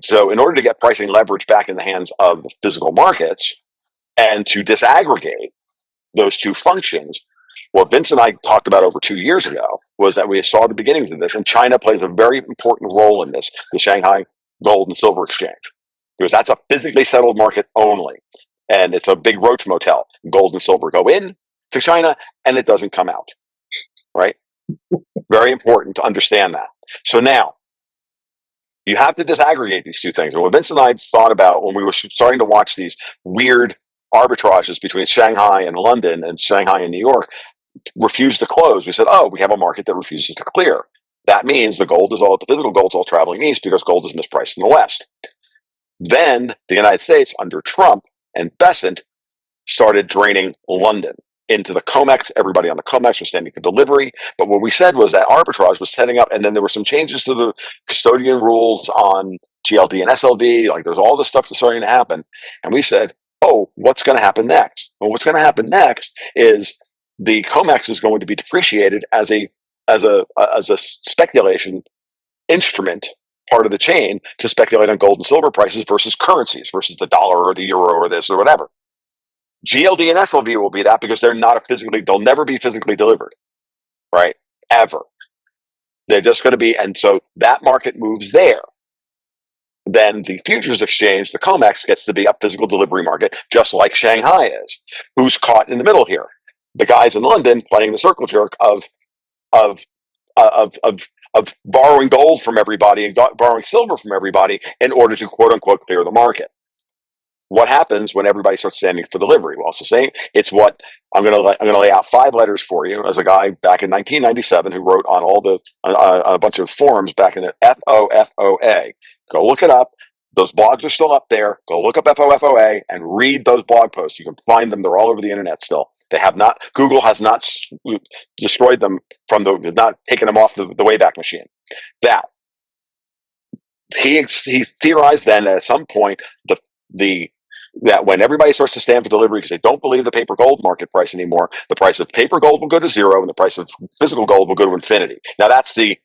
so in order to get pricing leverage back in the hands of the physical markets and to disaggregate those two functions, what Vince and I talked about over 2 years ago was that we saw the beginnings of this, and China plays a very important role in this, the Shanghai Gold and Silver Exchange, because that's a physically settled market only. And it's a big roach motel. Gold and silver go in to China, and it doesn't come out. Right? Very important to understand that. So now, you have to disaggregate these two things. And what Vince and I thought about when we were starting to watch these weird arbitrages between Shanghai and London and Shanghai and New York refused to close, we said, oh, we have a market that refuses to clear. That means the physical gold's all traveling east because gold is mispriced in the West. Then the United States, under Trump and Besant, started draining London into the COMEX. Everybody on the COMEX was standing for delivery. But what we said was that arbitrage was setting up, and then there were some changes to the custodian rules on GLD and SLB. Like there's all this stuff that's starting to happen. And we said, oh, what's going to happen next? Well, what's going to happen next is the COMEX is going to be depreciated as a speculation instrument, part of the chain, to speculate on gold and silver prices versus currencies, versus the dollar or the euro or this or whatever. GLD and SLV will be that because they'll never be physically delivered, right? Ever. They're just going to be, and so that market moves there. Then the futures exchange, the COMEX, gets to be a physical delivery market, just like Shanghai is. Who's caught in the middle here? The guys in London playing the circle jerk of borrowing gold from everybody and borrowing silver from everybody in order to quote unquote clear the market. what happens when everybody starts standing for delivery? Well, it's the same. It's what I'm going to lay out 5 letters for you as a guy back in 1997 who wrote on all the on a bunch of forums back in the FOFOA. Go look it up. Those blogs are still up there. Go look up FOFOA and read those blog posts. You can find them. They're all over the internet still. They have not. Google has not destroyed them not taken them off the Wayback Machine. Now, he theorized then that at some point that when everybody starts to stand for delivery because they don't believe the paper gold market price anymore, the price of paper gold will go to zero and the price of physical gold will go to infinity. Now that's the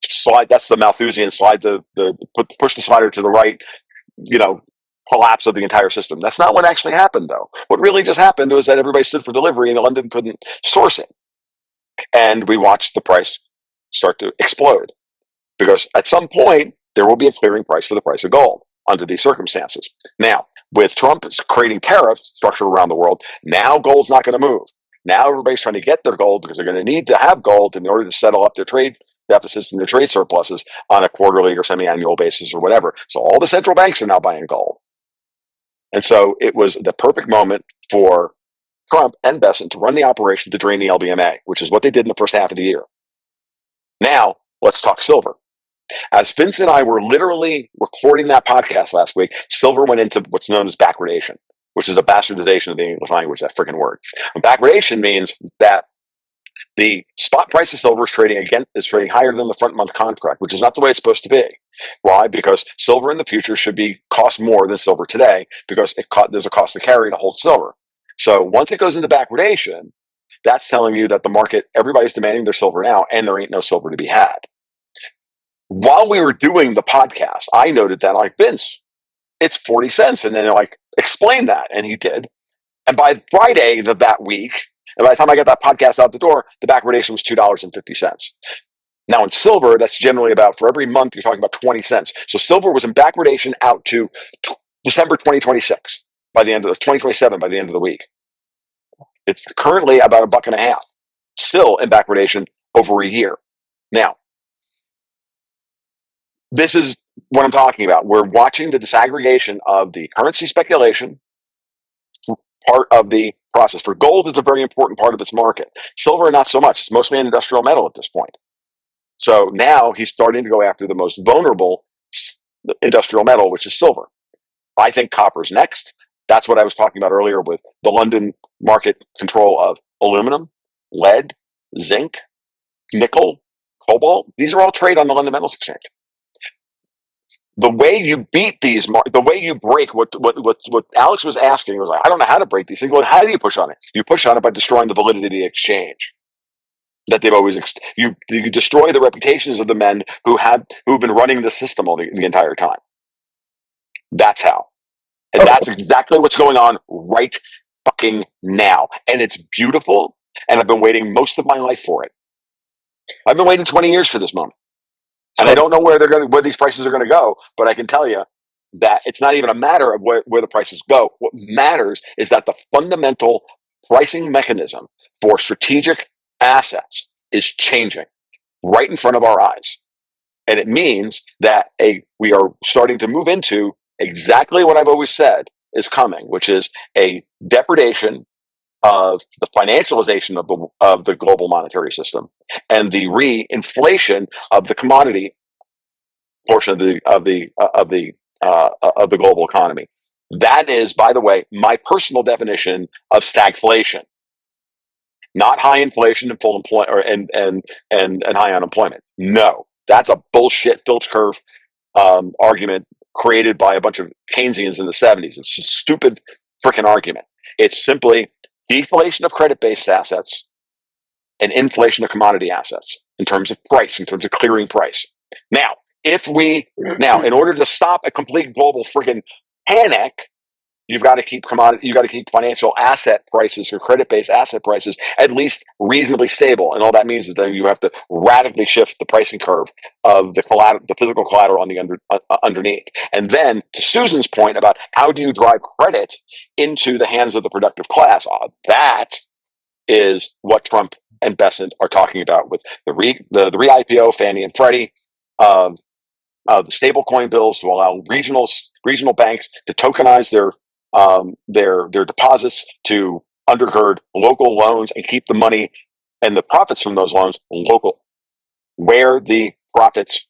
slide. That's the Malthusian slide. Push the slider to the right. Collapse of the entire system. That's not what actually happened, though. What really just happened was that everybody stood for delivery and London couldn't source it, and we watched the price start to explode because at some point there will be a clearing price for the price of gold under these circumstances. Now, with Trump creating tariffs structured around the world, now gold's not going to move. Now everybody's trying to get their gold because they're going to need to have gold in order to settle up their trade deficits and their trade surpluses on a quarterly or semi-annual basis or whatever. So all the central banks are now buying gold. And so it was the perfect moment for Trump and Besant to run the operation to drain the LBMA, which is what they did in the first half of the year. Now, let's talk silver. As Vince and I were literally recording that podcast last week, silver went into what's known as backwardation, which is a bastardization of the English language, that freaking word. And backwardation means that the spot price of silver is trading higher than the front month contract, which is not the way it's supposed to be. Why? Because silver in the future should cost more than silver today because there's a cost to carry to hold silver. So once it goes into backwardation, that's telling you that the market, everybody's demanding their silver now, and there ain't no silver to be had. While we were doing the podcast, I noted that, like, Vince, it's 40 cents. And then they're like, explain that. And he did. And by Friday of that week, and by the time I got that podcast out the door, the backwardation was $2.50. Now in silver, that's generally about, for every month, you're talking about 20 cents. So silver was in backwardation out to December 2026, by the end of 2027, by the end of the week. It's currently about $1.50, still in backwardation over a year. Now, this is what I'm talking about. We're watching the disaggregation of the currency speculation part of the process. For gold is a very important part of its market. Silver, not so much. It's mostly an industrial metal at this point. So now he's starting to go after the most vulnerable industrial metal, which is silver. I think copper's next. That's what I was talking about earlier with the London market control of aluminum, lead, zinc, nickel, cobalt. These are all trade on the London Metals Exchange. The way you beat these, the way you break what Alex was asking was like, I don't know how to break these things. Well, how do you push on it? You push on it by destroying the validity of the exchange. That they've always you destroy the reputations of the men who've been running the system the entire time. That's how, and that's exactly what's going on right fucking now, and it's beautiful. And I've been waiting most of my life for it. I've been waiting 20 years for this moment. And I don't know where these prices are going to go, but I can tell you that it's not even a matter of where the prices go. What matters is that the fundamental pricing mechanism for strategic assets is changing right in front of our eyes. And it means that we are starting to move into exactly what I've always said is coming, which is a depredation of the financialization of the global monetary system and the reinflation of the commodity portion of the global economy. That is, by the way, my personal definition of stagflation, not high inflation and full employment and high unemployment. No, that's a bullshit filter curve argument created by a bunch of Keynesians in the 70s. It's a stupid freaking argument. It's simply deflation of credit-based assets and inflation of commodity assets in terms of price, in terms of clearing price. Now, in order to stop a complete global freaking panic, you've got to keep financial asset prices or credit-based asset prices at least reasonably stable. And all that means is that you have to radically shift the pricing curve of the physical collateral on the underneath. And then, to Susan's point about how do you drive credit into the hands of the productive class, that is what Trump and Besant are talking about with the re-IPO, Fannie and Freddie, the stablecoin bills to allow regional banks to tokenize their deposits to undergird local loans and keep the money and the profits from those loans local, where the profits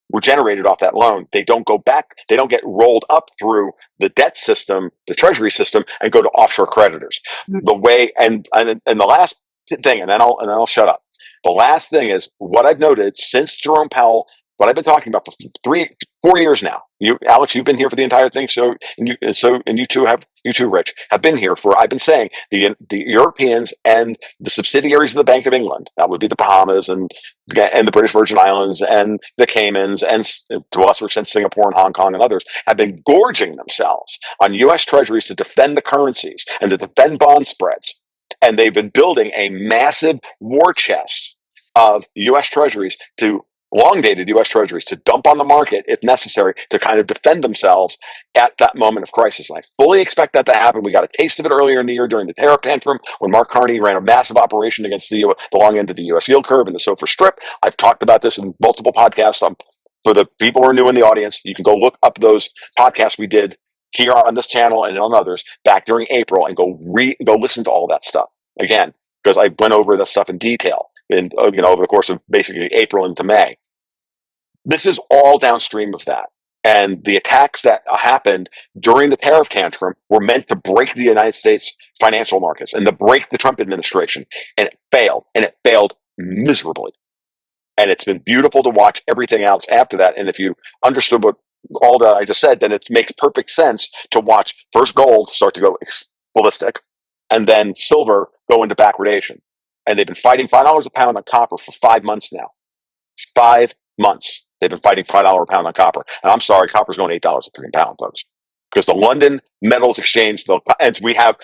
were generated off that loan. They don't go back. They don't get rolled up through the debt system, the treasury system, and go to offshore creditors. The way and the last thing, and then I'll shut up. The last thing is what I've noted since Jerome Powell, what I've been talking about for 4 years now. You, Alex, you've been here for the entire thing. So you too, Rich, have been here for. I've been saying the Europeans and the subsidiaries of the Bank of England, that would be the Bahamas and the British Virgin Islands and the Caymans and to a lesser extent Singapore and Hong Kong and others, have been gorging themselves on U.S. treasuries to defend the currencies and to defend bond spreads. And they've been building a massive war chest of U.S. treasuries long-dated U.S. treasuries to dump on the market if necessary to kind of defend themselves at that moment of crisis. And I fully expect that to happen. We got a taste of it earlier in the year during the tariff tantrum when Mark Carney ran a massive operation against the long end of the U.S. yield curve and the SOFR strip. I've talked about this in multiple podcasts. For the people who are new in the audience, you can go look up those podcasts we did here on this channel and on others back during April and go listen to all that stuff again, because I went over this stuff in detail over the course of basically April into May. This is all downstream of that. And the attacks that happened during the tariff tantrum were meant to break the United States financial markets and to break the Trump administration. And it failed. And it failed miserably. And it's been beautiful to watch everything else after that. And if you understood what all that I just said, then it makes perfect sense to watch first gold start to go ballistic and then silver go into backwardation. And they've been fighting $5 a pound on copper for 5 months now. 5 months. They've been fighting $5 a pound on copper. And I'm sorry, copper's going $8 a freaking pound, folks. Because the London Metals Exchange, and we have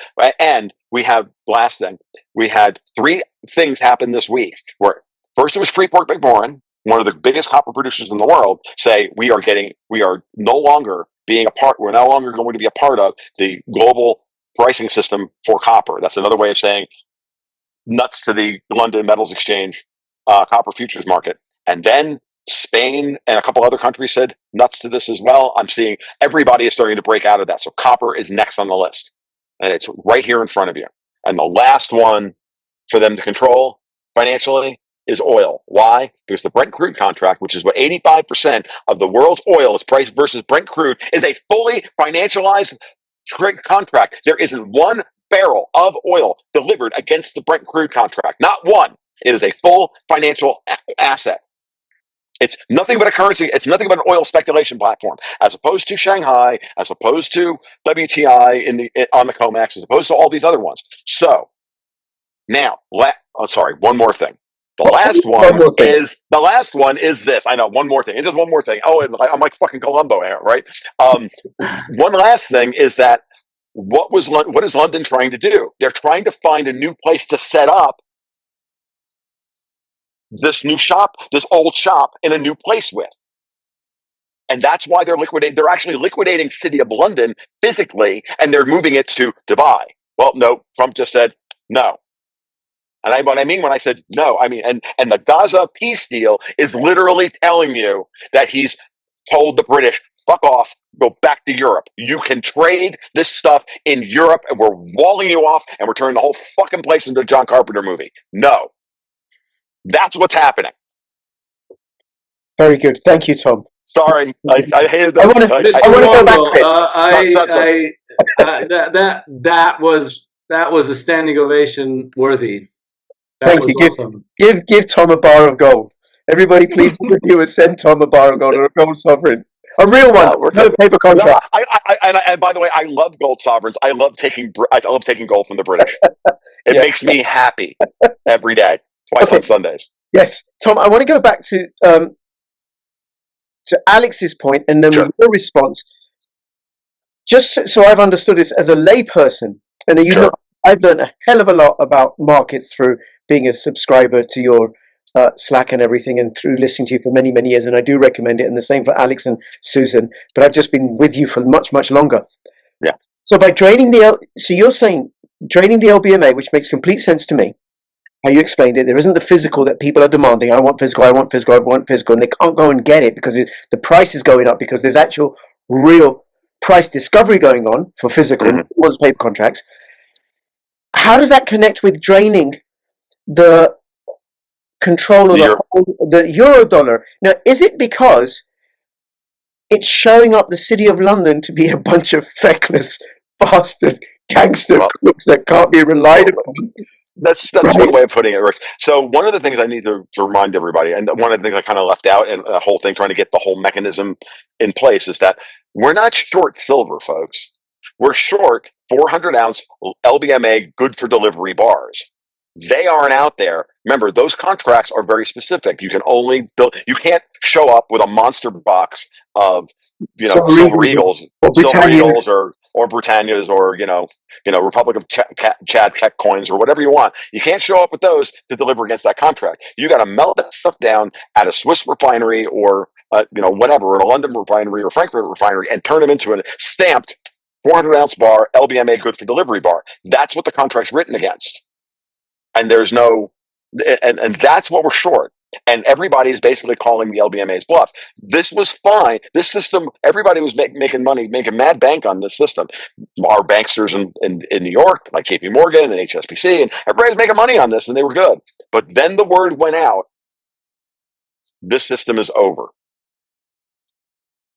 last thing, we had 3 things happen this week. Where first it was Freeport McMoran, one of the biggest copper producers in the world, say we're no longer going to be a part of the global pricing system for copper. That's another way of saying nuts to the London Metals Exchange copper futures market. And then Spain and a couple other countries said nuts to this as well. I'm seeing everybody is starting to break out of that. So copper is next on the list. And it's right here in front of you. And the last one for them to control financially is oil. Why? Because the Brent crude contract, which is what 85% of the world's oil is priced versus Brent crude, is a fully financialized contract. There isn't one barrel of oil delivered against the Brent crude contract. Not one. It is a full financial asset. It's nothing but a currency. It's nothing but an oil speculation platform, as opposed to Shanghai, as opposed to WTI on the COMEX, as opposed to all these other ones. So now, one more thing. The last one is this. I know, one more thing. And just one more thing. Oh, I'm like fucking Columbo here, right? One last thing is that what is London trying to do? They're trying to find a new place to set up this old shop in a new place with. And that's why they're actually liquidating City of London physically, and they're moving it to Dubai. Well, no, Trump just said no. And what I mean when I said no, I mean, and the Gaza peace deal is literally telling you that he's told the British, fuck off, go back to Europe. You can trade this stuff in Europe, and we're walling you off, and we're turning the whole fucking place into a John Carpenter movie. No. That's what's happening. Very good. Thank you, Tom. Sorry, I hated that. I want to go back. That was a standing ovation worthy. Thank you. Awesome. Give Tom a bar of gold. Everybody, please review and send Tom a bar of gold or a gold sovereign. A real one, not a paper contract. No, and by the way, I love gold sovereigns. I love taking gold from the British. It makes me happy every day. Twice on Sundays. Yes, Tom. I want to go back to Alex's point, and then your response. Just so I've understood this as a layperson, and I've learned a hell of a lot about markets through being a subscriber to your Slack and everything, and through listening to you for many, many years. And I do recommend it, and the same for Alex and Susan. But I've just been with you for much, much longer. Yeah. So by draining so you're saying draining the LBMA, which makes complete sense to me. How you explained it, there isn't the physical that people are demanding. I want physical, I want physical, I want physical, and they can't go and get it because the price is going up because there's actual real price discovery going on for physical, was paper contracts. How does that connect with draining the control of the euro dollar? Now, is it because it's showing up the city of London to be a bunch of feckless bastard gangster crooks that can't be relied upon? That's one way of putting it, Rick. So one of the things I need to remind everybody, and one of the things I kind of left out in the whole thing, trying to get the whole mechanism in place, is that we're not short silver, folks. We're short 400-ounce LBMA good for delivery bars. They aren't out there. Remember, those contracts are very specific. You can only build. You can't show up with a monster box of Silver Eagles, or Britannias, or Republic of Chad Tech coins, or whatever you want. You can't show up with those to deliver against that contract. You got to melt that stuff down at a Swiss refinery, or whatever, in a London refinery or Frankfurt refinery, and turn them into a stamped 400-ounce bar LBMA good for delivery bar. That's what the contract's written against. And there's no, and that's what we're short. And everybody is basically calling the LBMA's bluff. This was fine. This system, everybody was making money, making mad bank on this system. Our banksters in New York, like JP Morgan and HSBC, and everybody was making money on this, and they were good. But then the word went out, this system is over.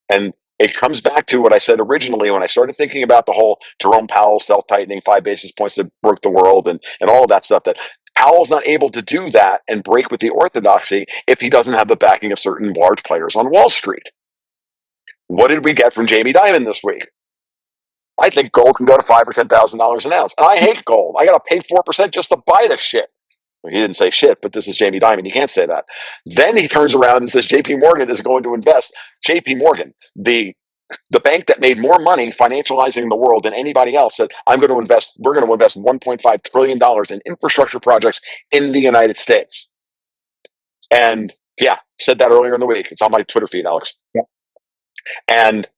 And it comes back to what I said originally when I started thinking about the whole Jerome Powell self-tightening 5 basis points that broke the world, and all of that stuff, that Powell's not able to do that and break with the orthodoxy if he doesn't have the backing of certain large players on Wall Street. What did we get from Jamie Dimon this week? I think gold can go to $5,000 or $10,000 an ounce. And I hate gold. I got to pay 4% just to buy this shit. He didn't say shit, but this is Jamie Dimon. You can't say that. Then he turns around and says JP Morgan is going to invest. JP Morgan, the bank that made more money financializing the world than anybody else, said, we're going to invest $1.5 trillion in infrastructure projects in the United States. And yeah, said that earlier in the week. It's on my Twitter feed, Alex. Yeah. And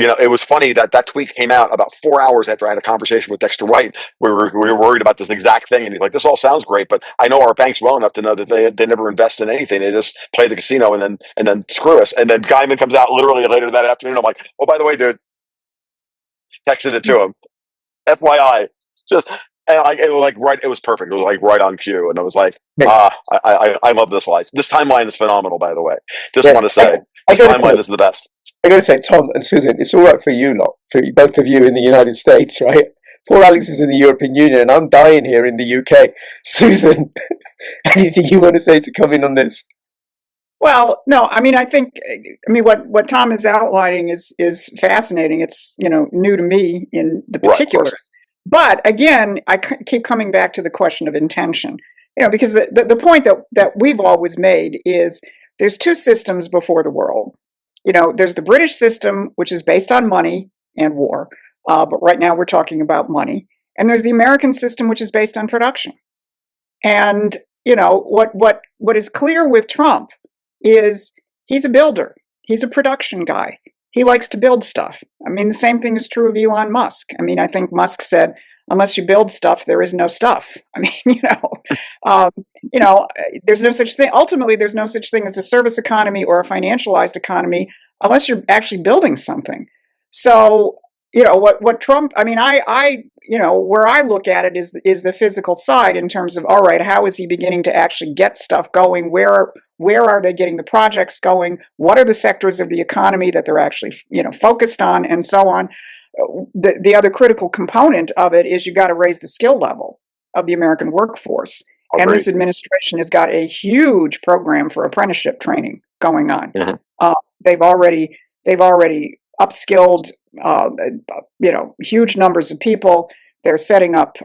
it was funny that tweet came out about 4 hours after I had a conversation with Dexter White. We were worried about this exact thing, and he's like, "This all sounds great, but I know our banks well enough to know that they never invest in anything. They just play the casino and then screw us." And then Guyman comes out literally later that afternoon. I'm like, "Oh, by the way, dude," texted it to him. FYI, just it was perfect. It was like right on cue, and I was like, I love this life. This timeline is phenomenal, by the way. Just want to say, this timeline is the best. I got to say, Tom and Susan, it's all right for you lot, for both of you in the United States, right? Poor Alex is in the European Union, and I'm dying here in the UK. Susan, anything you want to say to come in on this? Well, no, I mean, what Tom is outlining is fascinating. It's, new to me in the particulars. Right, but again, I keep coming back to the question of intention, because the point that we've always made is there's two systems before the world. There's the British system, which is based on money and war. But right now we're talking about money. And there's the American system, which is based on production. And, what is clear with Trump is he's a builder. He's a production guy. He likes to build stuff. I mean, the same thing is true of Elon Musk. I mean, I think Musk said, unless you build stuff, there is no stuff. I mean, there's no such thing. Ultimately, there's no such thing as a service economy or a financialized economy unless you're actually building something. So, what Trump, I mean, where I look at it is the physical side in terms of, all right, how is he beginning to actually get stuff going? Where are they getting the projects going? What are the sectors of the economy that they're actually, focused on, and so on? The other critical component of it is you got to raise the skill level of the American workforce. Okay. And this administration has got a huge program for apprenticeship training going on. Mm-hmm. They've already upskilled, huge numbers of people. They're setting up,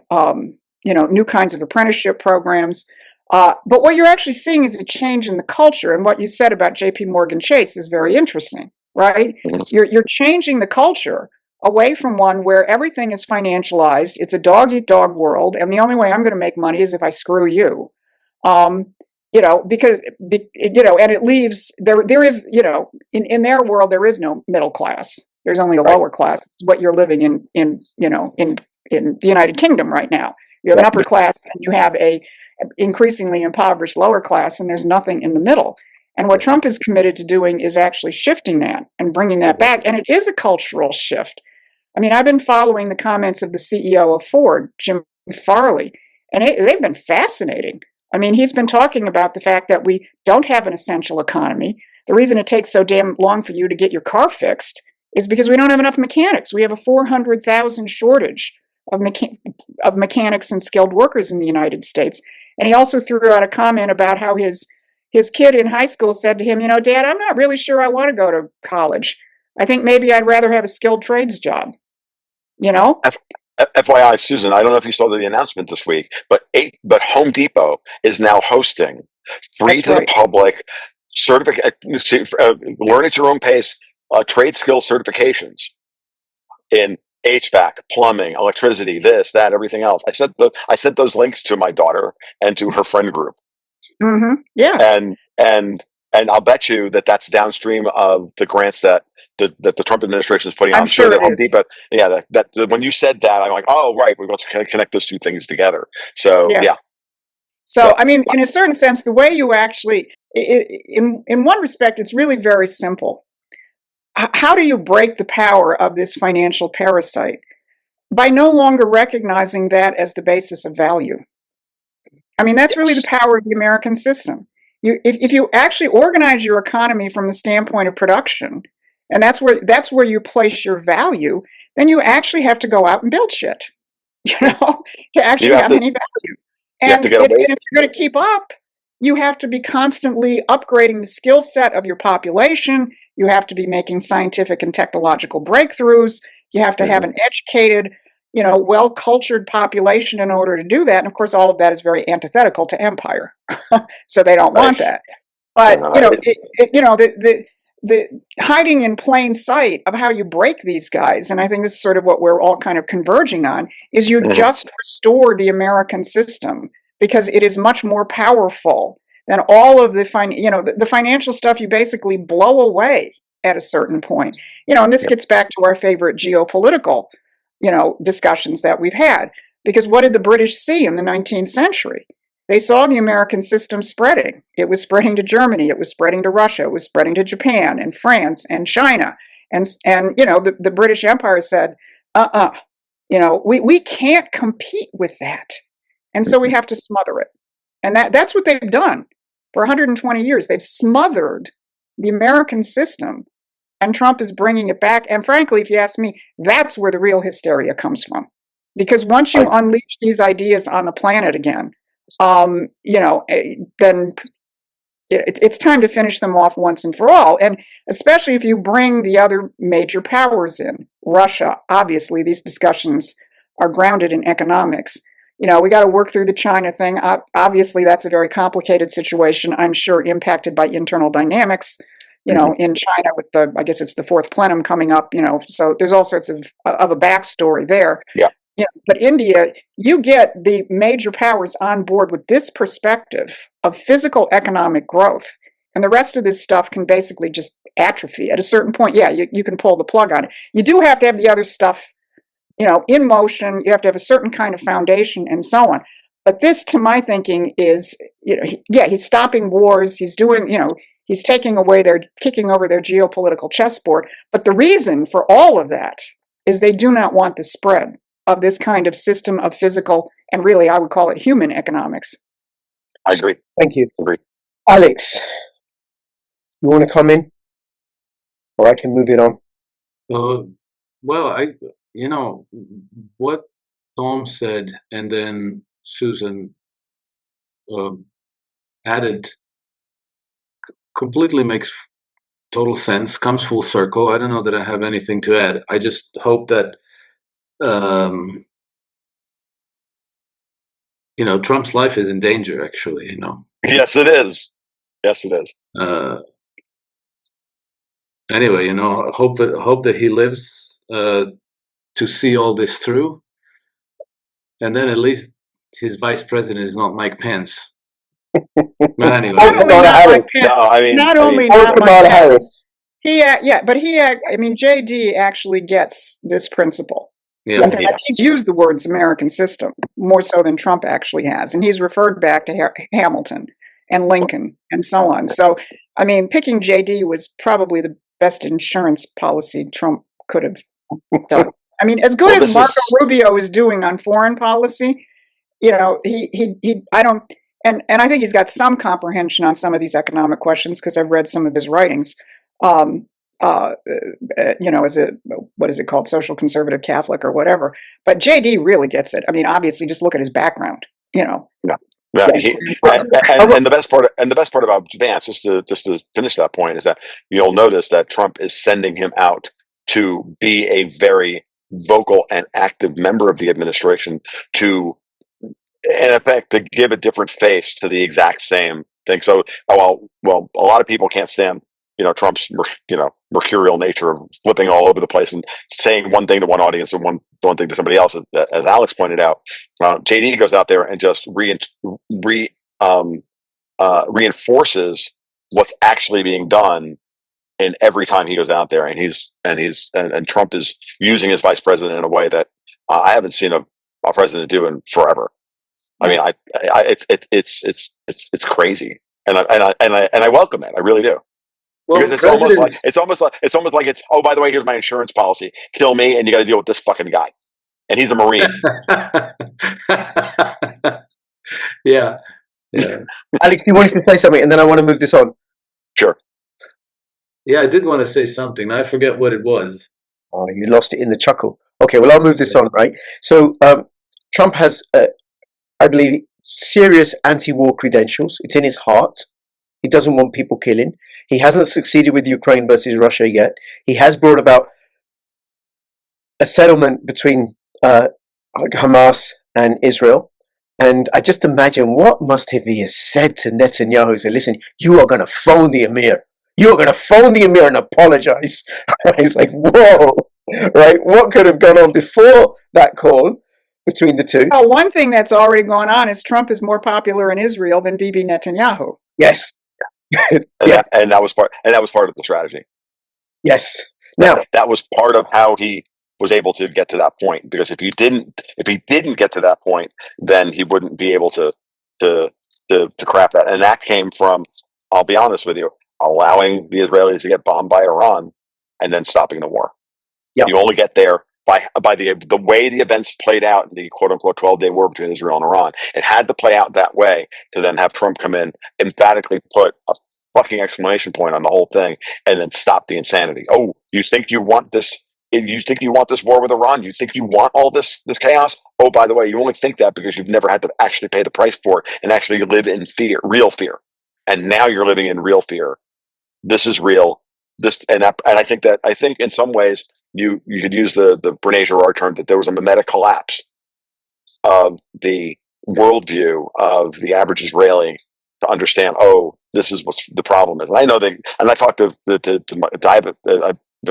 new kinds of apprenticeship programs. But what you're actually seeing is a change in the culture. And what you said about JP Morgan Chase is very interesting, right? Mm-hmm. You're changing the culture away from one where everything is financialized. It's a dog-eat-dog world, and the only way I'm going to make money is if I screw you. And it leaves, there is, in their world, there is no middle class. There's only a lower class. It's what you're living in the United Kingdom right now. You have an upper class, and you have a increasingly impoverished lower class, and there's nothing in the middle. And what Trump is committed to doing is actually shifting that and bringing that back. And it is a cultural shift. I mean, I've been following the comments of the CEO of Ford, Jim Farley, and they've been fascinating. I mean, he's been talking about the fact that we don't have an essential economy. The reason it takes so damn long for you to get your car fixed is because we don't have enough mechanics. We have a 400,000 shortage of mechanics and skilled workers in the United States. And he also threw out a comment about how his kid in high school said to him, you know, Dad, I'm not really sure I want to go to college. I think maybe I'd rather have a skilled trades job, you know? FYI, Susan, I don't know if you saw the announcement this week, but Home Depot is now hosting free to the public learn at your own pace trade skill certifications in HVAC, plumbing, electricity, this, that, everything else. I sent those links to my daughter and to her friend group. Mm-hmm. Yeah. And I'll bet you that that's downstream of the grants that the Trump administration is putting out. I'm sure that it Home is. Depot. Yeah, that when you said that, I'm like, oh right, we're going to connect those two things together. So yeah. So I mean, in a certain sense, the way you actually, in one respect, it's really very simple. How do you break the power of this financial parasite? By no longer recognizing that as the basis of value. I mean, that's really the power of the American system. If you actually organize your economy from the standpoint of production, and that's where you place your value, then you actually have to go out and build shit, you know, to actually have any value. And if you're going to keep up, you have to be constantly upgrading the skill set of your population. You have to be making scientific and technological breakthroughs. You have to have an educated, you know, well-cultured population in order to do that. And of course, all of that is very antithetical to empire. So they don't want that. But, you know, the hiding in plain sight of how you break these guys, and I think this is sort of what we're all kind of converging on, is you just restore the American system, because it is much more powerful than all of the the financial stuff you basically blow away at a certain point. You know, and this gets back to our favorite geopolitical, you know, discussions that we've had. Because what did the British see in the 19th century? They saw the American system spreading. It was spreading to Germany. It was spreading to Russia. It was spreading to Japan and France and China. And you know, the British Empire said, you know, we can't compete with that. And so we have to smother it. And that's what they've done for 120 years. They've smothered the American system, and Trump is bringing it back. And frankly, if you ask me, that's where the real hysteria comes from. Because once you unleash these ideas on the planet again, you know, then it's time to finish them off once and for all. And especially if you bring the other major powers in, Russia. Obviously, these discussions are grounded in economics. You know, we got to work through the China thing. Obviously, that's a very complicated situation, I'm sure impacted by internal dynamics, you know, in China with I guess it's the fourth plenum coming up, you know, so there's all sorts of a backstory there. Yeah. Yeah, but India, you get the major powers on board with this perspective of physical economic growth, and the rest of this stuff can basically just atrophy. At a certain point, yeah, you can pull the plug on it. You do have to have the other stuff, you know, in motion. You have to have a certain kind of foundation and so on. But this, to my thinking, is, you know, yeah, he's stopping wars. He's doing, you know, he's kicking over their geopolitical chessboard. But the reason for all of that is they do not want the spread of this kind of system of physical, and really I would call it human economics. I agree. Thank you. Agree. Alex, you want to come in? Or I can move it on. Well, you know, what Tom said and then Susan added completely makes total sense, comes full circle. I don't know that I have anything to add. I just hope that you know, Trump's life is in danger, actually, you know. Yes, it is. Yes, it is. Anyway, you know, hope that he lives to see all this through. And then at least his vice president is not Mike Pence. But anyway. Not only not Mike Pence. I mean, JD actually gets this principle. Yeah. In fact, he's used the words American system more so than Trump actually has. And he's referred back to Hamilton and Lincoln and so on. So I mean, picking JD was probably the best insurance policy Trump could have done. I mean, as good Well, as this Marco is Rubio is doing on foreign policy, he I don't, and I think he's got some comprehension on some of these economic questions because I've read some of his writings. Um, as a, what is it called, social conservative Catholic or whatever. But JD really gets it. I mean, obviously, just look at his background. yeah. Yeah, Yes. and the best part about Vance, just to finish that point, is that you'll notice that Trump is sending him out to be a very vocal and active member of the administration, to, in effect, to give a different face to the exact same thing. So, well, a lot of people can't stand, Trump's, mercurial nature of flipping all over the place and saying one thing to one audience and one thing to somebody else. As Alex pointed out, JD goes out there and just reinforces what's actually being done in every time he goes out there, and Trump is using his vice president in a way that I haven't seen a president do in forever. I mean, it's crazy, and I welcome it. I really do, because Well, presidents. it's almost like it's, oh, by the way, here's my insurance policy. Kill me, and you got to deal with this fucking guy, and he's a Marine. Yeah. Yeah. Alex, you wanted to say something, and then I want to move this on. Sure. Yeah, I did want to say something. I forget what it was. Oh, you lost it in the chuckle. Okay, well, I'll move this on, right? So, Trump has, I believe, serious anti-war credentials. It's in his heart. He doesn't want people killing. He hasn't succeeded with Ukraine versus Russia yet. He has brought about a settlement between Hamas and Israel. And I just imagine, what must he have said to Netanyahu? Say, listen, you are going to phone the Emir. You are going to phone the Emir and apologize. He's like, whoa, right? What could have gone on before that call between the two? Well, one thing that's already gone on is Trump is more popular in Israel than Bibi Netanyahu. Yes. And that was part of the strategy. Yes. Now, that was part of how he was able to get to that point, because if he didn't get to that point, then he wouldn't be able to craft that. And that came from, I'll be honest with you, allowing the Israelis to get bombed by Iran and then stopping the war. Yep. You only get there by the way the events played out in the quote unquote 12-day war between Israel and Iran. It had to play out that way to then have Trump come in, emphatically put a fucking exclamation point on the whole thing, and then stop the insanity. Oh, you think you want this? You think you want this war with Iran? You think you want all this chaos? Oh, by the way, you only think that because you've never had to actually pay the price for it and actually live in fear, real fear. And now you're living in real fear. This is real. And I think in some ways you could use the Brené Girard term that there was a meta collapse of the worldview of the average Israeli to understand, oh, this is what the problem is. And I know and I talked to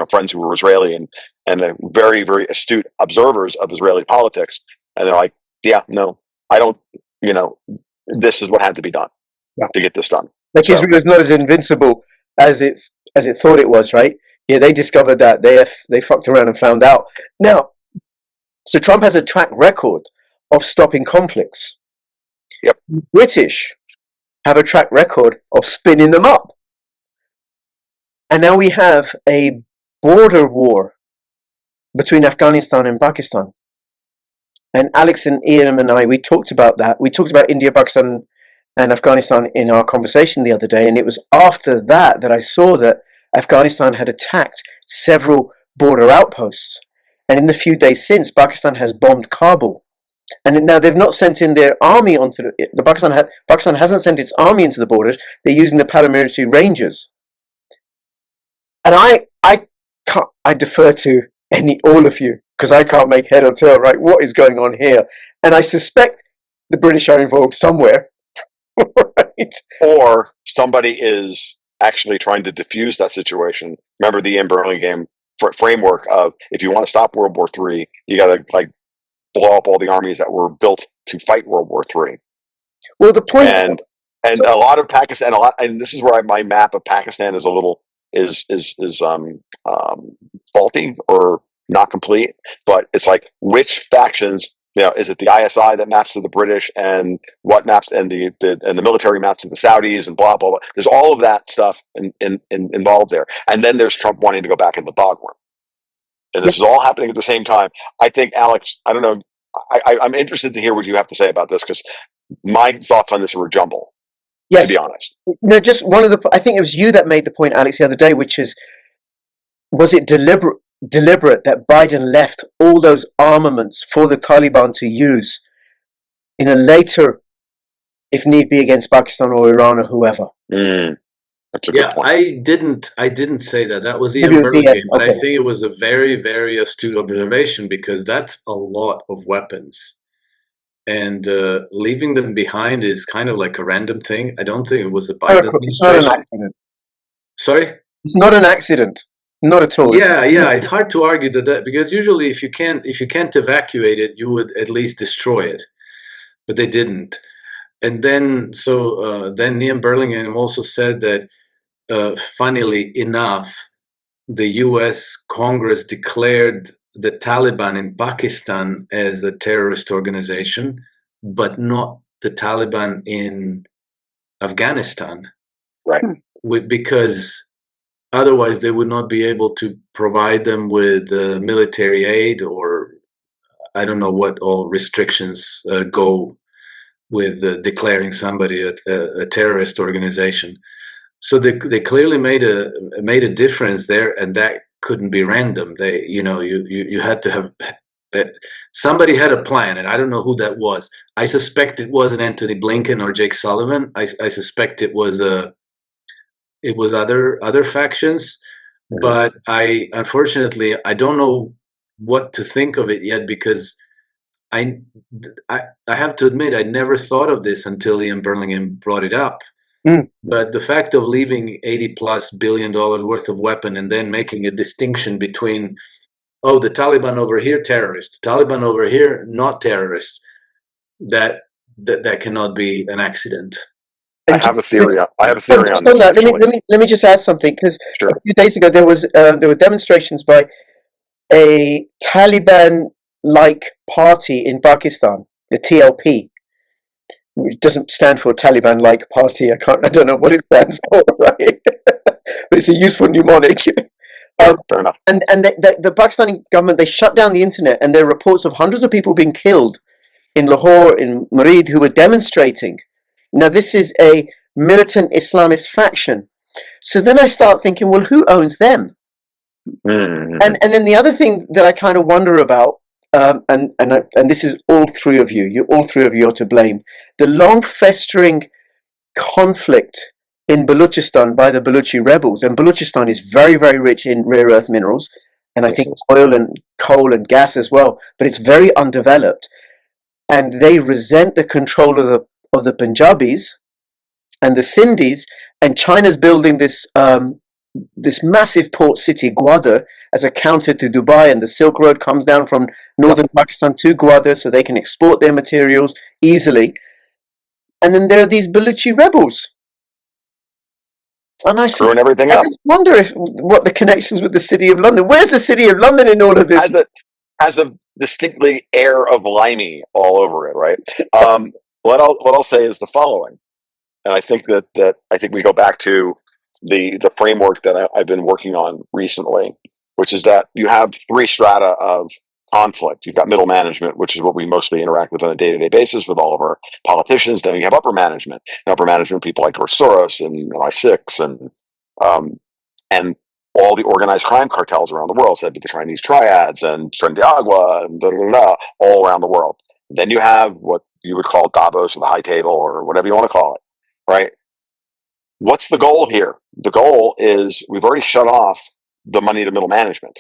friends who were Israeli and they're very, very astute observers of Israeli politics, and they're like, yeah, no, I don't, this is what had to be done to get this done. Like, so Israel is not as invincible as it thought it was, right? Yeah, they discovered that they fucked around and found out. Now, so Trump has a track record of stopping conflicts. Yep. British have a track record of spinning them up. And now we have a border war between Afghanistan and Pakistan. And Alex and Ian and I, we talked about that. We talked about India, Pakistan, and Afghanistan in our conversation the other day. And it was after that I saw that Afghanistan had attacked several border outposts. And in the few days since, Pakistan has bombed Kabul. And now they've not sent in their army onto Pakistan hasn't sent its army into the borders. They're using the paramilitary rangers. And I defer to all of you, because I can't make head or tail, right? What is going on here? And I suspect the British are involved somewhere, right? Or somebody is actually trying to diffuse that situation. Remember the Ian Burlingame framework of, if you want to stop World War III, you got to blow up all the armies that were built to fight World War III. Well, the point, and a lot of Pakistan, and this is where my map of Pakistan is a little is faulty or not complete. But it's like, which factions is it the ISI that maps to the British, and what maps, and the military maps to the Saudis, and blah blah blah. There's all of that stuff involved there, and then there's Trump wanting to go back in the dog worm, and this is all happening at the same time. I think, Alex, I don't know. I'm interested to hear what you have to say about this, because my thoughts on this were jumble. Yes. To be honest, no, just one of the. I think it was you that made the point, Alex, the other day, which is, was it deliberate that Biden left all those armaments for the Taliban to use in a later, if need be, against Pakistan or Iran or whoever? That's a good point. I didn't say that. That was Ian Burlingame, but I think it was a very, very astute observation, because that's a lot of weapons. And leaving them behind is kind of like a random thing. I don't think it was the Biden administration. It's not an accident. Sorry? It's not an accident. Not at all. Yeah. It's hard to argue that, because usually if you can't evacuate it, you would at least destroy it. But they didn't. And then then Ian Burlingame also said that, funnily enough, the U.S. Congress declared the Taliban in Pakistan as a terrorist organization, but not the Taliban in Afghanistan. Right. Because otherwise they would not be able to provide them with military aid, or I don't know what all restrictions go with declaring somebody a terrorist organization. So they clearly made a difference there, and that couldn't be random. They, you had to have somebody had a plan, and I don't know who that was. I suspect it wasn't Anthony Blinken or Jake Sullivan. I suspect it was other factions, but unfortunately I don't know what to think of it yet, because I have to admit I never thought of this until Ian Burlingame brought it up. But the fact of leaving $80+ billion worth of weapon and then making a distinction between, the Taliban over here terrorist, Taliban over here not terrorist, that cannot be an accident. I have a theory. I have a theory on this. Let me just add something, because a few days ago there were demonstrations by a Taliban-like party in Pakistan, the TLP. It doesn't stand for Taliban-like party. I don't know what it stands for, right? But it's a useful mnemonic. Fair enough. And the Pakistani government, they shut down the internet, and there are reports of hundreds of people being killed in Lahore, in Murid, who were demonstrating. Now, this is a militant Islamist faction. So then I start thinking, well, who owns them? And then the other thing that I kind of wonder about, and this is all three of you. All three of you are to blame. The long festering conflict in Balochistan by the Baluchi rebels, and Balochistan is very, very rich in rare earth minerals, and I think oil and coal and gas as well. But it's very undeveloped, and they resent the control of the Punjabis and the Sindhis, and China's building this massive port city, Gwadar, as a counter to Dubai, and the Silk Road comes down from northern Pakistan to Gwadar so they can export their materials easily. And then there are these Baluchi rebels. And I everything up. just wonder what the connections with the City of London. Where's the City of London in all of this? Has a distinctly air of limey all over it, right? What I'll say is the following, and I think that we go back to the framework that I've been working on recently, which is that you have three strata of conflict. You've got middle management, which is what we mostly interact with on a day-to-day basis with all of our politicians. Then you have upper management. And upper management people like George Soros and I6 and all the organized crime cartels around the world, said to the Chinese triads and Trendiagua and all around the world. Then you have what you would call Davos or the high table or whatever you want to call it, right? What's the goal here? The goal is we've already shut off the money to middle management,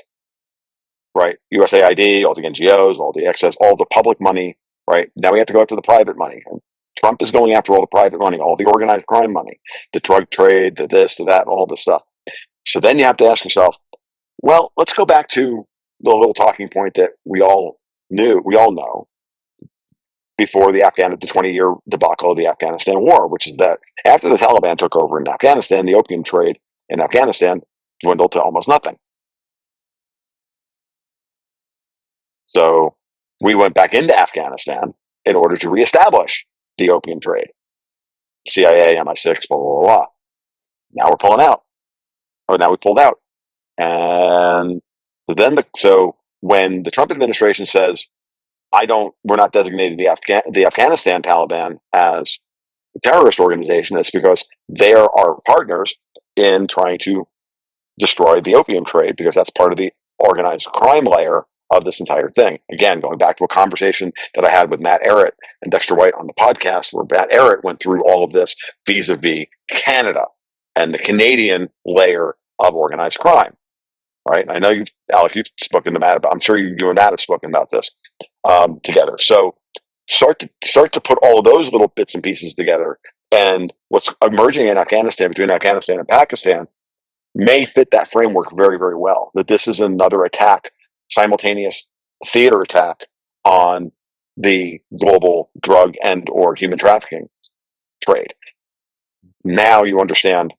right? USAID, all the NGOs, all the excess, all the public money, right? Now we have to go after the private money. And Trump is going after all the private money, all the organized crime money, the drug trade, the this, to that, all this stuff. So then you have to ask yourself, well, let's go back to the little talking point that we all know before the 20-year debacle of the Afghanistan war, which is that after the Taliban took over in Afghanistan, the opium trade in Afghanistan dwindled to almost nothing. So we went back into Afghanistan in order to reestablish the opium trade. CIA, MI6, blah, blah, blah, blah. Now we're pulling out. Or now we pulled out. And so when the Trump administration says, we're not designating the Afghanistan Taliban as a terrorist organization, it's because they are our partners in trying to destroy the opium trade, because that's part of the organized crime layer of this entire thing. Again, going back to a conversation that I had with Matt Ehret and Dexter White on the podcast, where Matt Ehret went through all of this vis-a-vis Canada and the Canadian layer of organized crime. Right? I know Alex, you've spoken to Matt about. I'm sure you and Matt have spoken about this together. So start to put all of those little bits and pieces together, and what's emerging in Afghanistan, between Afghanistan and Pakistan, may fit that framework very, very well. That this is another attack, simultaneous theater attack on the global drug and or human trafficking trade. Now you understand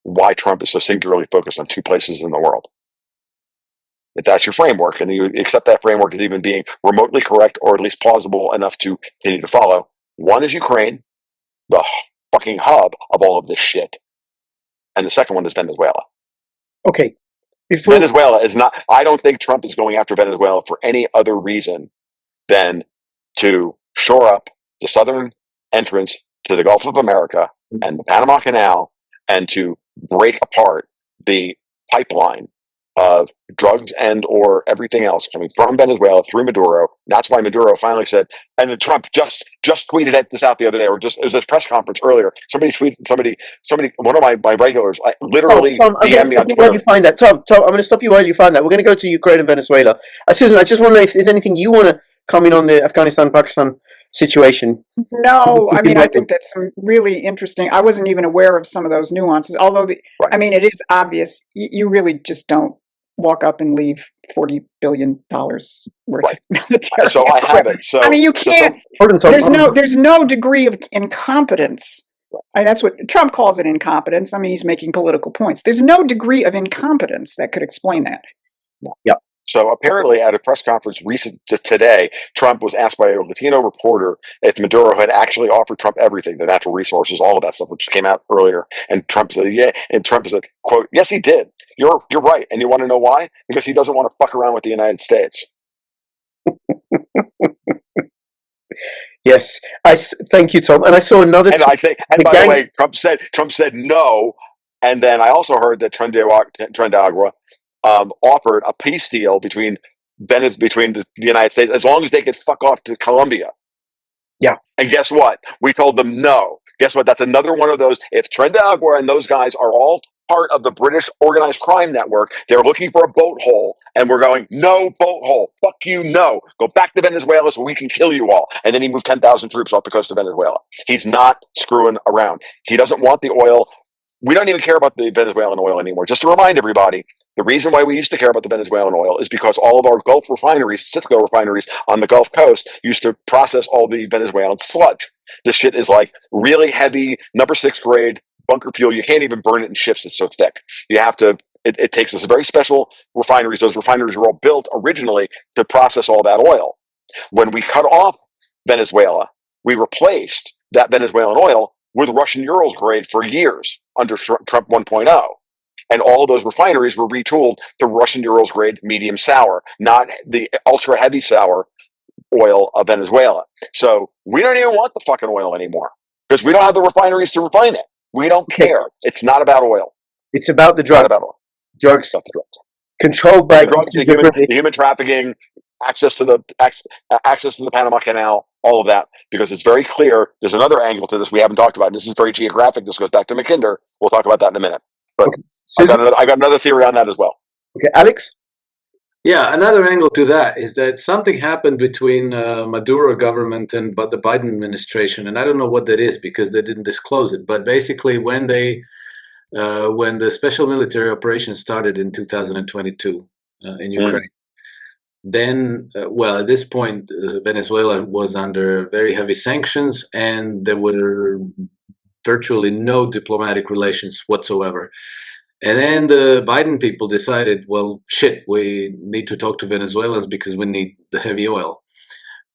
why Trump is so singularly focused on two places in the world. If that's your framework, and you accept that framework as even being remotely correct, or at least plausible enough to continue to follow, one is Ukraine, the fucking hub of all of this shit, and the second one is Venezuela. Okay. Venezuela is not, I don't think Trump is going after Venezuela for any other reason than to shore up the southern entrance to the Gulf of America and the Panama Canal, and to break apart the pipeline of drugs and or everything else coming from Venezuela through Maduro. That's why Maduro finally said, and then Trump just tweeted this out the other day, or it was this press conference earlier. Somebody, one of my regulars, literally Tom, I'm going to stop you while you find that. Tom, I'm going to stop you while you find that. We're going to go to Ukraine and Venezuela. Susan, I just wonder if there's anything you want to comment on the Afghanistan-Pakistan situation. No, I mean, I think that's really interesting. I wasn't even aware of some of those nuances, although, Right. I mean, it is obvious. You really just don't walk up and leave $40 billion worth Right. of military So I have it. So I mean, you can't. There's no degree of incompetence. That's what Trump calls it, incompetence. I mean, he's making political points. There's no degree of incompetence that could explain that. Yeah. So apparently, at a press conference recent to today, Trump was asked by a Latino reporter if Maduro had actually offered Trump everything, the natural resources, all of that stuff, which came out earlier. And Trump said, "Yeah." And Trump said, "Quote: Yes, he did. You're right. And you want to know why? Because he doesn't want to fuck around with the United States." Yes, thank you, Tom. And I saw another. And by the way, Trump said no. And then I also heard that Trindagua offered a peace deal between the United States, as long as they could fuck off to Colombia. Yeah. And guess what? We told them no. Guess what? That's another one of those. If Trindagua and those guys are all part of the British organized crime network, they're looking for a boat hole, and we're going, no boat hole. Fuck you, no. Go back to Venezuela so we can kill you all. And then he moved 10,000 troops off the coast of Venezuela. He's not screwing around. He doesn't want the oil. We don't even care about the Venezuelan oil anymore. Just to remind everybody, the reason why we used to care about the Venezuelan oil is because all of our Gulf refineries, Citgo refineries on the Gulf Coast, used to process all the Venezuelan sludge. This shit is like really heavy, number 6 grade bunker fuel. You can't even burn it in ships. It's so thick. You have to. It takes us very special refineries. Those refineries were all built originally to process all that oil. When we cut off Venezuela, we replaced that Venezuelan oil with Russian Urals grade for years under Trump 1.0. And all of those refineries were retooled to Russian Urals grade medium sour, not the ultra heavy sour oil of Venezuela. So we don't even want the fucking oil anymore because we don't have the refineries to refine it. We don't care. It's not about oil. It's about the drugs. Not about oil. Drugs. It's the drugs. Controlled by the drugs, the human trafficking, access to the Panama Canal, all of that, because it's very clear. There's another angle to this we haven't talked about. This is very geographic. This goes back to Mackinder. We'll talk about that in a minute. But okay. I got another theory on that as well. Okay, Alex? Yeah, another angle to that is that something happened between Maduro government and the Biden administration, and I don't know what that is because they didn't disclose it. But basically, when the special military operation started in 2022 in Ukraine, then, at this point, Venezuela was under very heavy sanctions, and there were virtually no diplomatic relations whatsoever. And then the Biden people decided, well, shit, we need to talk to Venezuelans because we need the heavy oil.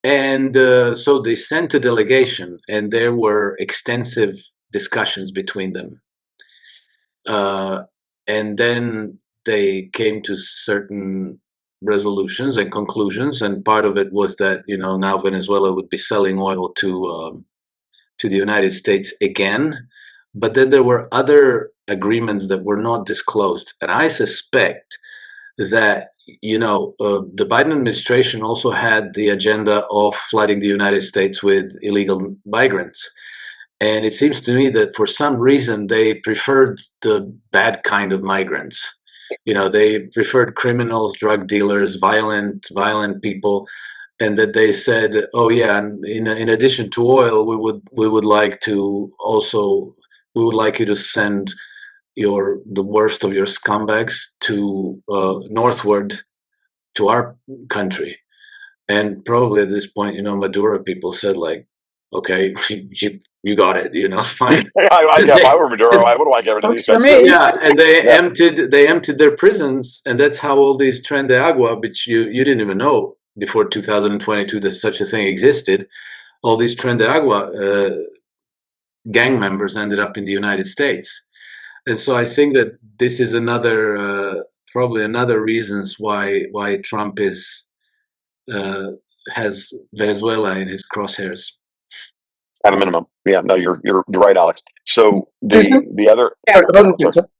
And so they sent a delegation, and there were extensive discussions between them. And then they came to certain resolutions and conclusions, and part of it was that now Venezuela would be selling oil to the United States again. But then there were other agreements that were not disclosed, and I suspect that the Biden administration also had the agenda of flooding the United States with illegal migrants. And it seems to me that for some reason they preferred the bad kind of migrants. They preferred criminals, drug dealers, violent people, and that they said, "Oh yeah, and in addition to oil, we would like you to send the worst of your scumbags to northward to our country." And probably at this point, Maduro people said like, "Okay, you got it, fine." If I were Maduro, I would like everything. Works for me. Yeah, and they emptied their prisons, and that's how all these Tren de Agua, which you didn't even know before 2022 that such a thing existed. All these Tren de Agua gang members ended up in the United States. And so I think that this is probably another reasons why Trump has Venezuela in his crosshairs. At a minimum. Yeah, no, you're right, Alex. So the other.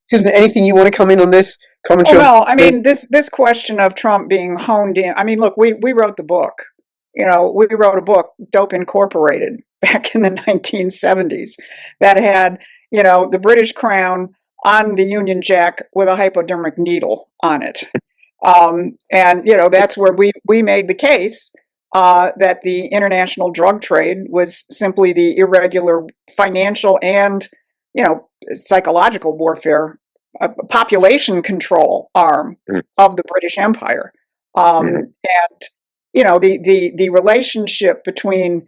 Susan, anything you want to come in on this? Commentary? Oh, no, I mean, this question of Trump being honed in. I mean, look, we wrote the book. We wrote a book, Dope Incorporated, back in the 1970s that had, the British crown on the Union Jack with a hypodermic needle on it. And, that's where we made the case that the international drug trade was simply the irregular financial and, psychological warfare, population control arm of the British Empire. And, the relationship between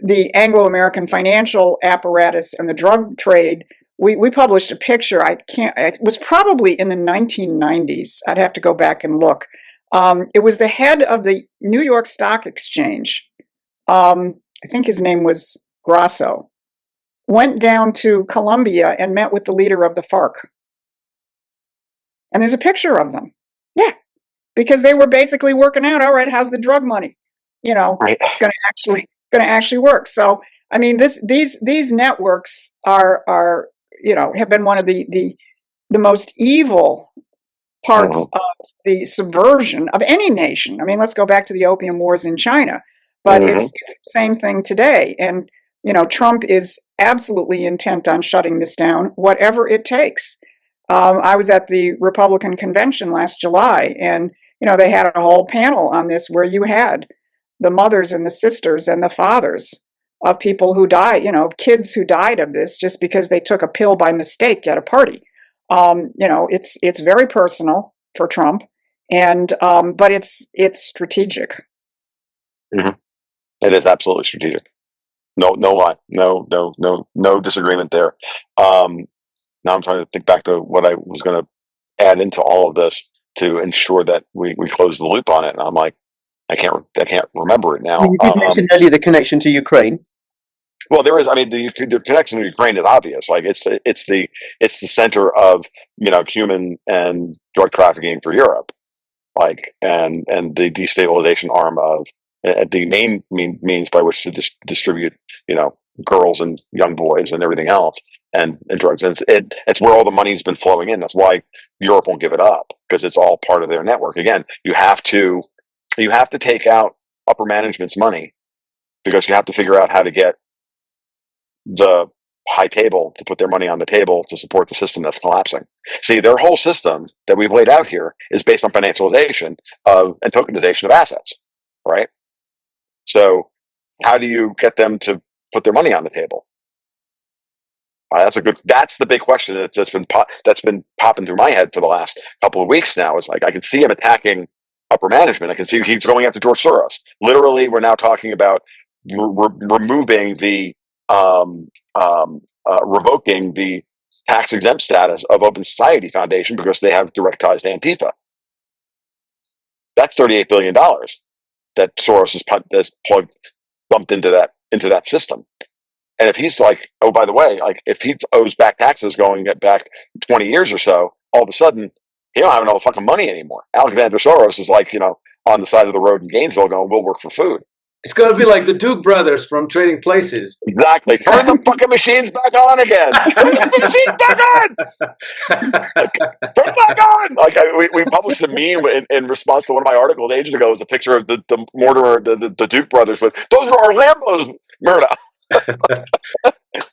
the Anglo-American financial apparatus and the drug trade. We published a picture. It was probably in the 1990s. I'd have to go back and look. It was the head of the New York Stock Exchange. I think his name was Grasso. Went down to Colombia and met with the leader of the FARC. And there's a picture of them. Yeah, because they were basically working out. All right, how's the drug money? Right. Going to actually work. So I mean, these networks are have been one of the most evil parts of the subversion of any nation. I mean, let's go back to the Opium Wars in China, but it's the same thing today. And Trump is absolutely intent on shutting this down, whatever it takes. I was at the Republican convention last July, and they had a whole panel on this where you had the mothers and the sisters and the fathers of people who died, kids who died of this just because they took a pill by mistake at a party. It's very personal for Trump, and but it's strategic. It is absolutely strategic. No lie. No disagreement there. Now I'm trying to think back to what I was going to add into all of this to ensure that we close the loop on it. And I'm like, I can't remember it now. You did mention earlier the connection to Ukraine. Well, there is. I mean, the connection to Ukraine is obvious. Like it's the center of human and drug trafficking for Europe, like and the destabilization arm of the main means by which to distribute girls and young boys and everything else and drugs. And it's where all the money's been flowing in. That's why Europe won't give it up, because it's all part of their network. Again, you have to take out upper management's money, because you have to figure out how to get the high table to put their money on the table to support the system that's collapsing. See, their whole system that we've laid out here is based on financialization and tokenization of assets, right? So how do you get them to put their money on the table? That's the big question that's been popping through my head for the last couple of weeks now. Is like, I can see him attacking upper management. I can see he's going after George Soros. Literally, we're now talking about removing the revoking the tax-exempt status of Open Society Foundation because they have direct ties to Antifa. That's $38 billion that Soros has bumped into that system. And if he's like, oh, by the way, like if he owes back taxes going back 20 years or so, all of a sudden he don't have no fucking money anymore. Alexander Soros is like, on the side of the road in Gainesville going, we'll work for food. It's going to be like the Duke brothers from Trading Places. Exactly. Turn the fucking machines back on again. Turn the machines back on. Turn it back on. Like we published a meme in response to one of my articles ages ago. It was a picture of the Mortimer, the Duke brothers with, those are our Lambos, Murda.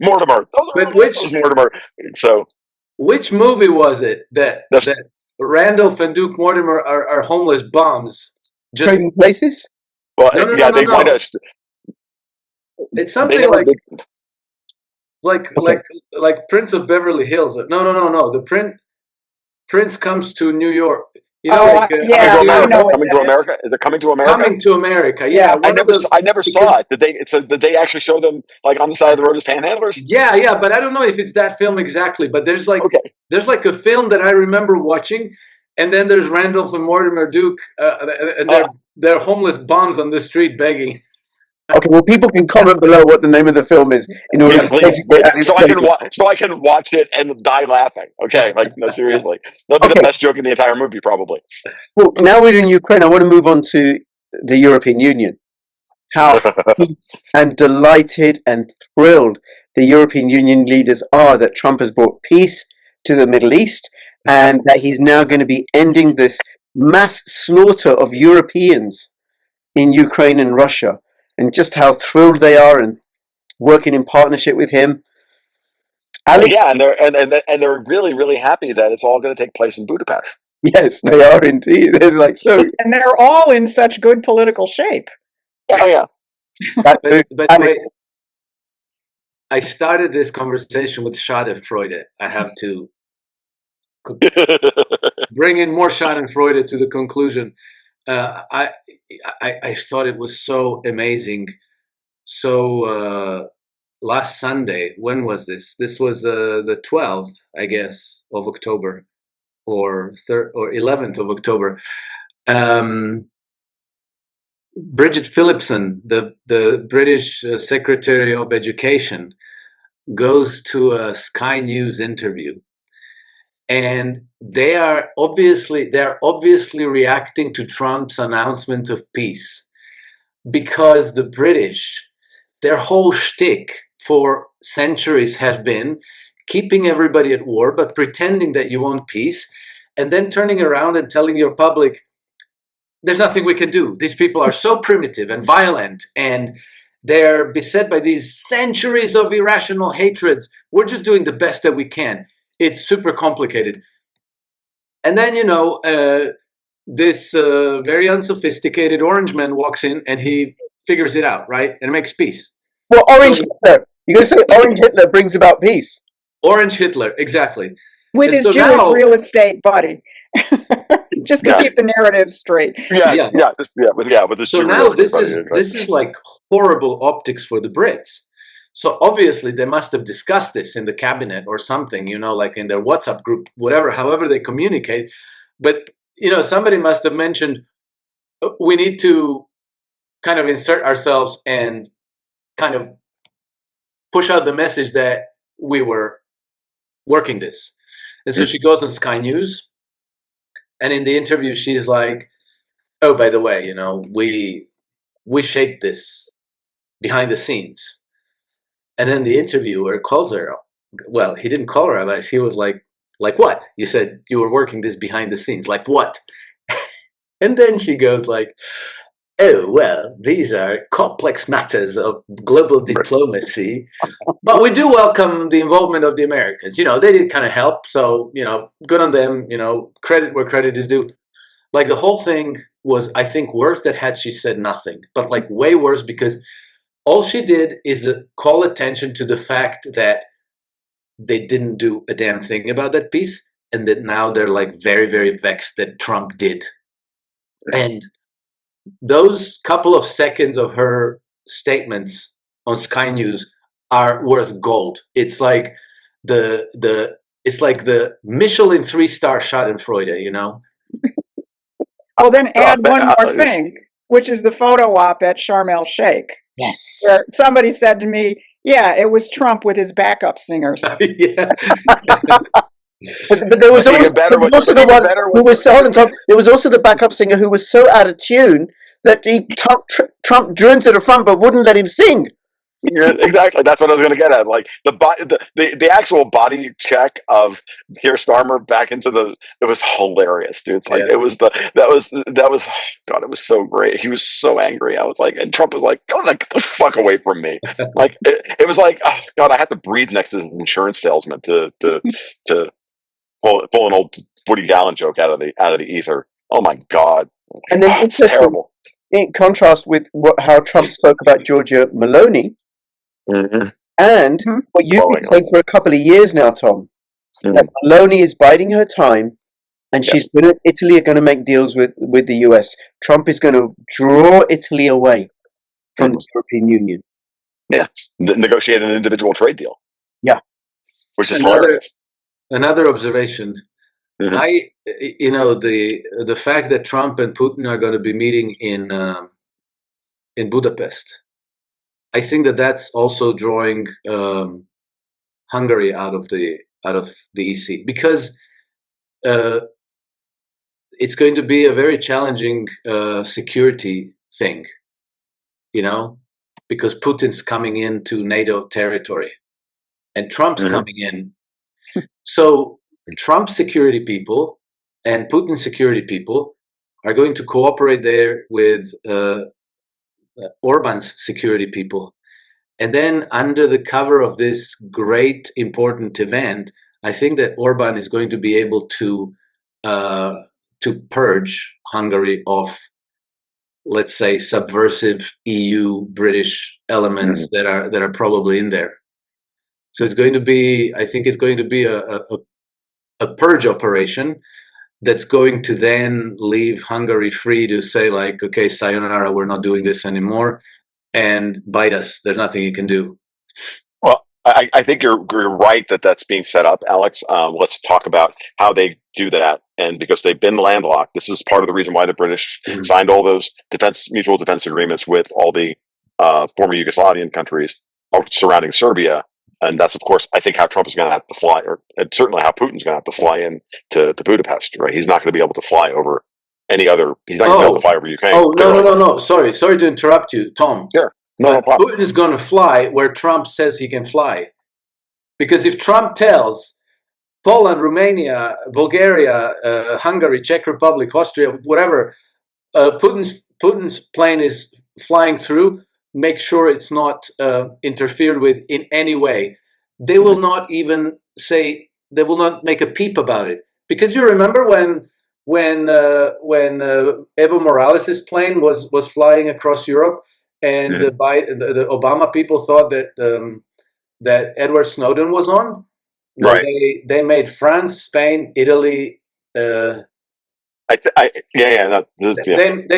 Mortimer. Those are But Mortimer. So which movie was it that Randolph and Duke Mortimer are homeless bums? Just Trading Places? Well, no. they might have. It's something like Prince of Beverly Hills. No. The Prince comes to New York. Coming to America. Is it Coming to America? Coming to America. Yeah. I never saw it. Did they actually show them like on the side of the road as panhandlers? Yeah. But I don't know if it's that film exactly. But there's like a film that I remember watching, and then there's Randolph and Mortimer Duke, and they're homeless bums on the street begging. Okay, well, people can comment below what the name of the film is in order so I can watch it and die laughing. Okay, like no, seriously, that'll be the best joke in the entire movie, probably. Well, now we're in Ukraine. I want to move on to the European Union. How happy and delighted and thrilled the European Union leaders are that Trump has brought peace to the Middle East and that he's now going to be ending this mass slaughter of Europeans in Ukraine and Russia. And just how thrilled they are and working in partnership with him. Alex? Yeah, and they're really, really happy that it's all going to take place in Budapest. Yes, they are indeed. They're like so, and they're all in such good political shape. Oh yeah. But Alex, I started this conversation with Schadenfreude. I have to bring in more Schadenfreude to the conclusion. I thought it was so amazing. So last Sunday, when was this? This was the 12th, I guess, of October, or 11th of October. Bridget Phillipson, the British Secretary of Education, goes to a Sky News interview. And they're obviously reacting to Trump's announcement of peace, because the British, their whole shtick for centuries has been keeping everybody at war, but pretending that you want peace, and then turning around and telling your public, there's nothing we can do. These people are so primitive and violent, and they're beset by these centuries of irrational hatreds. We're just doing the best that we can. It's super complicated. And then, this very unsophisticated orange man walks in and he figures it out, right? And makes peace. Well, Orange Hitler. You're going to say Orange Hitler brings about peace. Orange Hitler, exactly. With his Jewish real estate buddy. Just to keep the narrative straight. With this. So now this is like horrible optics for the Brits. So obviously they must have discussed this in the cabinet or something, like in their WhatsApp group, however they communicate. But, somebody must have mentioned, we need to kind of insert ourselves and kind of push out the message that we were working this. And so she goes on Sky News. And in the interview, she's like, oh, by the way, we shaped this behind the scenes. And then the interviewer calls her. Well, he didn't call her, but she was like what? You said you were working this behind the scenes. Like what? And then she goes like, oh, well, these are complex matters of global diplomacy. But we do welcome the involvement of the Americans. They did kind of help. So, good on them. Credit where credit is due. Like the whole thing was, I think, worse than had she said nothing. But like way worse, because all she did is call attention to the fact that they didn't do a damn thing about that piece, and that now they're like very, very vexed that Trump did. And those couple of seconds of her statements on Sky News are worth gold. It's like it's like the Michelin 3-star Schadenfreude, you know. Oh, then add one more thing, which is the photo op at Sharm el Sheikh. Yes. Where somebody said to me, "Yeah, it was Trump with his backup singers." Yeah. But there was also the one who was there was also the backup singer who was so out of tune that Trump drew him to the front but wouldn't let him sing. Yeah, exactly. That's what I was going to get at. Like the actual body check of Keir Starmer back into it was hilarious, dude. It's like it was that was God, it was so great. He was so angry. I was like, and Trump was like, "God, get the fuck away from me!" Like it was like, oh God, I had to breathe next to this insurance salesman to pull an old Woody Allen joke out of the ether. Oh my God, and then it's terrible. In contrast with how Trump spoke about Giorgia Meloni. Mm-hmm. And what you've been saying for a couple of years now, Tom, that Meloni is biding her time, and Italy are going to make deals with the US. Trump is going to draw Italy away from the European Union. Yeah, negotiate an individual trade deal. Yeah, which is hilarious. Another observation. The fact that Trump and Putin are going to be meeting in Budapest. I think that's also drawing Hungary out of the EC, because it's going to be a very challenging security thing, you know, because Putin's coming into NATO territory and Trump's coming in. So Trump's security people and Putin's security people are going to cooperate there with Orban's security people. And then under the cover of this great important event, I think that Orban is going to be able to purge Hungary of, let's say, subversive EU British elements that are probably in there. So it's going to be, I think it's going to be a purge operation that's going to then leave Hungary free to say, like, okay, sayonara, we're not doing this anymore, and bite us. There's nothing you can do. Well, I think you're right that that's being set up, Alex. Let's talk about how they do that. And because they've been landlocked, this is part of the reason why the British signed all those mutual defense agreements with all the former Yugoslavian countries surrounding Serbia. And that's, of course, I think how Trump is going to have to fly, or certainly how Putin's going to have to fly in to Budapest, right? He's not going to be able to fly over any other. He's not going to be able to fly over Ukraine. Oh, no. Sorry to interrupt you, Tom. Sure. No problem. Putin is going to fly where Trump says he can fly. Because if Trump tells Poland, Romania, Bulgaria, Hungary, Czech Republic, Austria, whatever, Putin's plane is flying through, make sure it's not interfered with in any way. They will not even say, they will not make a peep about it. Because you remember when Evo Morales' plane was flying across Europe, and the Obama people thought that Edward Snowden was on. Well, right. They made France, Spain, Italy. They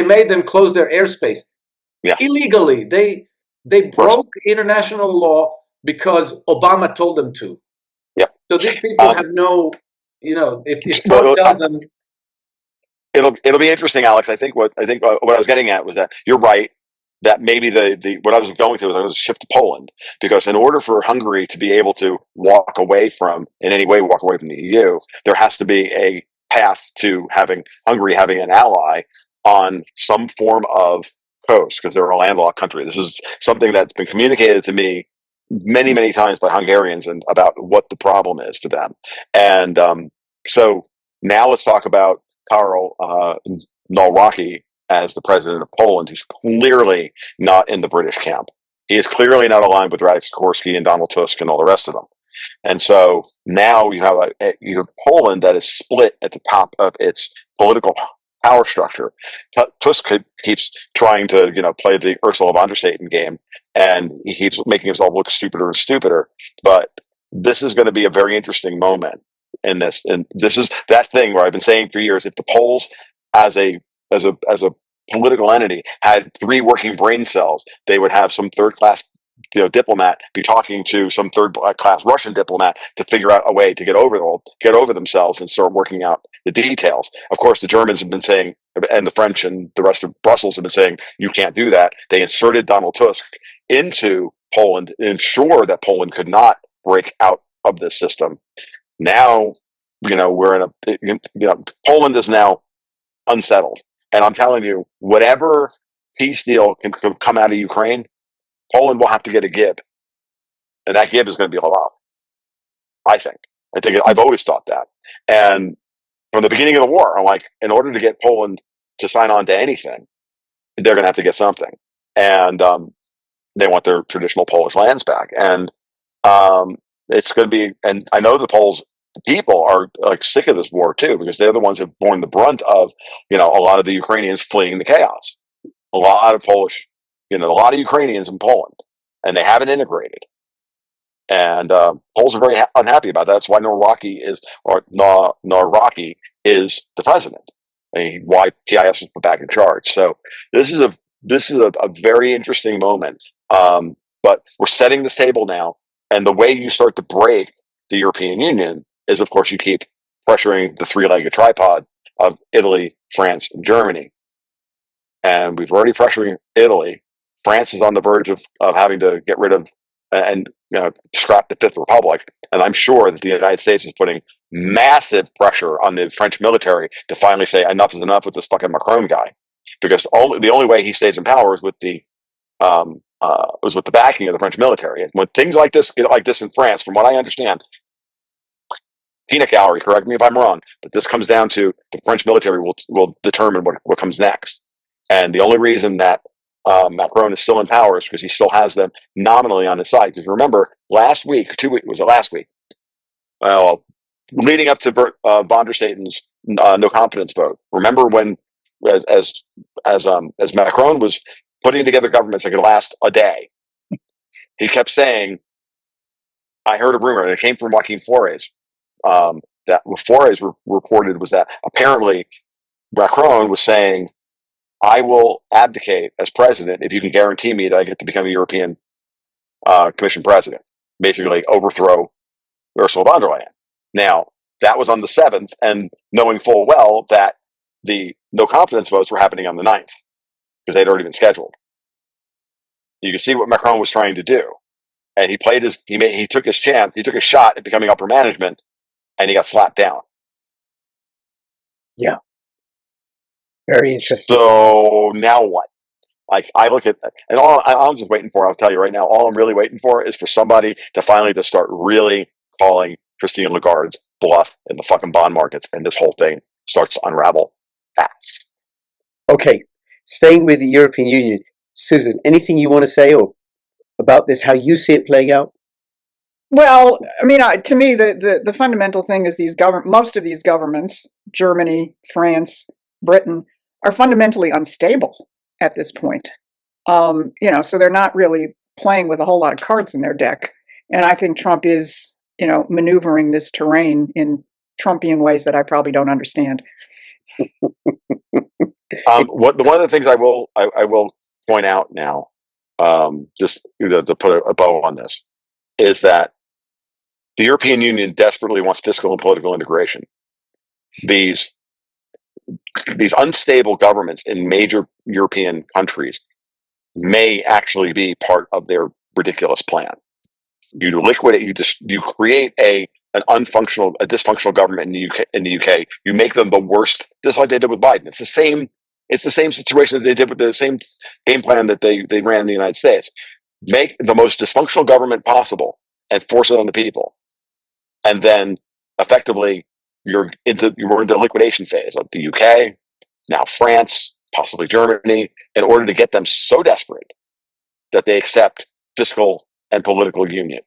made them close their airspace. Yeah. Illegally. They broke international law because Obama told them to. Yeah. So these people have no, if Trump tells them. It'll be interesting, Alex. I think what I was getting at was that you're right, that maybe what I was going to was I was shift to Poland, because in order for Hungary to be able to walk away from the EU, there has to be a path to Hungary having an ally on some form of coast, because they're a landlocked country. This is something that's been communicated to me many, many times by Hungarians and about what the problem is for them. And so now let's talk about Karol Nawrocki as the president of Poland, who's clearly not in the British camp. He is clearly not aligned with Radek Sikorski and Donald Tusk and all the rest of them. And so now you have Poland that is split at the top of its political power structure. Tusk keeps trying to play the Ursula von der Leyen game, and he keeps making himself look stupider and stupider. But this is going to be a very interesting moment in this, and this is that thing where I've been saying for years: if the Poles, as a political entity, had 3 working brain cells, they would have some third-class diplomat be talking to some third class Russian diplomat to figure out a way to get over themselves and start working out the details. Of course, the Germans have been saying, and the French and the rest of Brussels have been saying, you can't do that. They inserted Donald Tusk into Poland to ensure that Poland could not break out of this system. Now, we're in Poland is now unsettled. And I'm telling you, whatever peace deal can come out of Ukraine, Poland will have to get a give. And that give is going to be a lot, I think. I've always thought that. And from the beginning of the war, I'm like, in order to get Poland to sign on to anything, they're going to have to get something. And they want their traditional Polish lands back. And it's going to be, and I know the people are like sick of this war too, because they're the ones who've borne the brunt of, a lot of the Ukrainians fleeing the chaos. A lot of a lot of Ukrainians in Poland, and they haven't integrated. And Poles are very unhappy about that. That's why Noraki is the president. Why PIS was put back in charge. So this is a very interesting moment. But we're setting this table now, and the way you start to break the European Union is, of course, you keep pressuring the three-legged tripod of Italy, France, and Germany. And we've already pressuring Italy. France is on the verge of having to get rid of and scrap the Fifth Republic. And I'm sure that the United States is putting massive pressure on the French military to finally say enough is enough with this fucking Macron guy, because the only way he stays in power is with the backing of the French military. And when things like this get like this in France, from what I understand, peanut gallery, correct me if I'm wrong, but this comes down to the French military will determine what comes next. And the only reason that Macron is still in power is because he still has them nominally on his side. Because remember, last week, well, leading up to von der Staten's no confidence vote. Remember when, as Macron was putting together governments that could last a day, he kept saying, I heard a rumor that came from Joaquin Flores, that what Flores reported was that apparently Macron was saying, I will abdicate as president if you can guarantee me that I get to become a European Commission president. Basically, overthrow Ursula von der Leyen. Now, that was on the 7th, and knowing full well that the no confidence votes were happening on the 9th, because they'd already been scheduled. You can see what Macron was trying to do. And he took his chance, he took a shot at becoming upper management, and he got slapped down. Yeah. Very interesting. So now what? Like, I look at, and all I'm just waiting for, I'll tell you right now, all I'm really waiting for is for somebody to finally just start really calling Christine Lagarde's bluff in the fucking bond markets, and this whole thing starts to unravel fast. Okay, staying with the European Union, Susan, anything you want to say or about this, how you see it playing out? Well, I mean, to me, the fundamental thing is most of these governments, Germany, France, Britain, are fundamentally unstable at this point. So they're not really playing with a whole lot of cards in their deck. And I think Trump is, maneuvering this terrain in Trumpian ways that I probably don't understand. One of the things I will point out now, just to put a bow on this, is that the European Union desperately wants fiscal and political integration. These unstable governments in major European countries may actually be part of their ridiculous plan. You liquidate, you create a dysfunctional government in the UK. You make them the worst, just like they did with Biden. It's the same situation that they did with the same game plan that they ran in the United States. Make the most dysfunctional government possible and force it on the people. And then effectively you're into the liquidation phase of the UK, now France, possibly Germany, in order to get them so desperate that they accept fiscal and political union.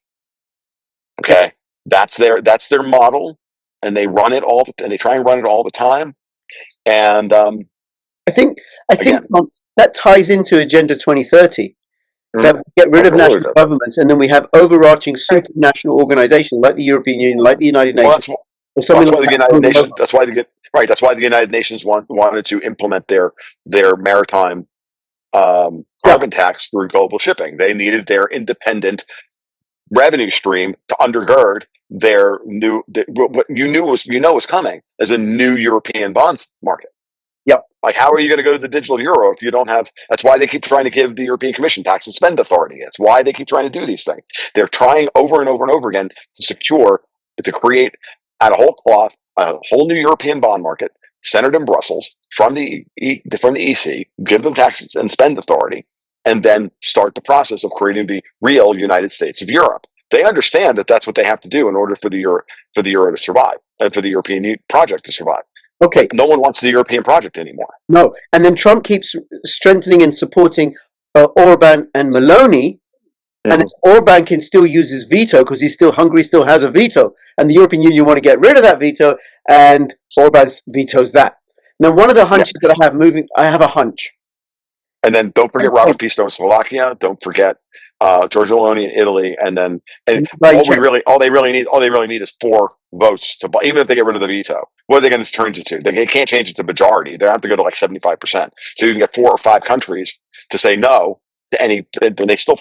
Okay, that's their model, and they run it and they try and run it all the time. And I think that ties into Agenda 2030. That we get rid of national governments, and then we have overarching supranational organizations like the European Union, like the United Nations. That's why the United Nations wanted to implement their maritime carbon tax through global shipping. They needed their independent revenue stream to undergird their what you know was coming as a new European bond market. Yep. Like, how are you going to go to the digital euro if you don't have? That's why they keep trying to give the European Commission tax and spend authority. That's why they keep trying to do these things. They're trying over and over and over again to create out of whole cloth a whole new European bond market centered in Brussels from the EC, give them tax and spend authority, and then start the process of creating the real United States of Europe. They understand that that's what they have to do in order for the euro to survive and for the European project to survive. Okay. No one wants the European project anymore. No. And then Trump keeps strengthening and supporting Orban and Meloni. And then Orban can still use his veto because Hungary still has a veto. And the European Union want to get rid of that veto. And Orban vetoes that. Now, one of the hunches that I have a hunch. And then don't forget Robert Fico in Slovakia. Don't forget Giorgia Meloni in Italy. And then all they really need is 4 votes to, even if they get rid of the veto. What are they going to change it to? They can't change it to majority. They have to go to like 75%. So you can get 4 or 5 countries to say no to any. Then they're still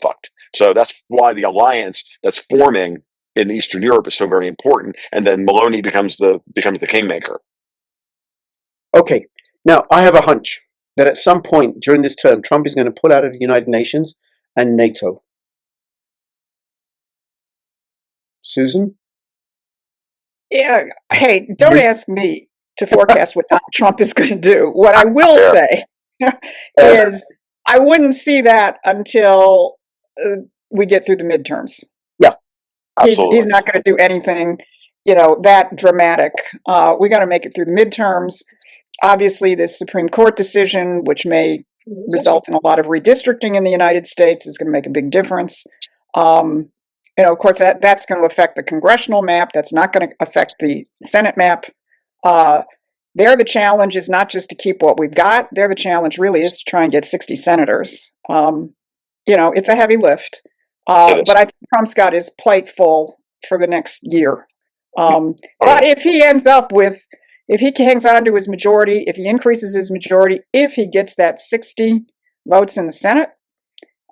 fucked. So that's why the alliance that's forming in Eastern Europe is so very important. And then Meloni becomes the kingmaker. Okay. Now I have a hunch that at some point during this term, Trump is going to pull out of the United Nations and NATO. Susan? Yeah. Hey, don't ask me to forecast what Trump is going to do. What I will say is I wouldn't see that until we get through the midterms. Yeah, he's not going to do anything, that dramatic. We got to make it through the midterms. Obviously, this Supreme Court decision, which may result in a lot of redistricting in the United States, is going to make a big difference. Of course, that's going to affect the congressional map. That's not going to affect the Senate map. The challenge is not just to keep what we've got. The challenge really is to try and get 60 senators. It's a heavy lift. But I think Trump's got his plate full for the next year. But if he hangs on to his majority, if he increases his majority, if he gets that 60 votes in the Senate,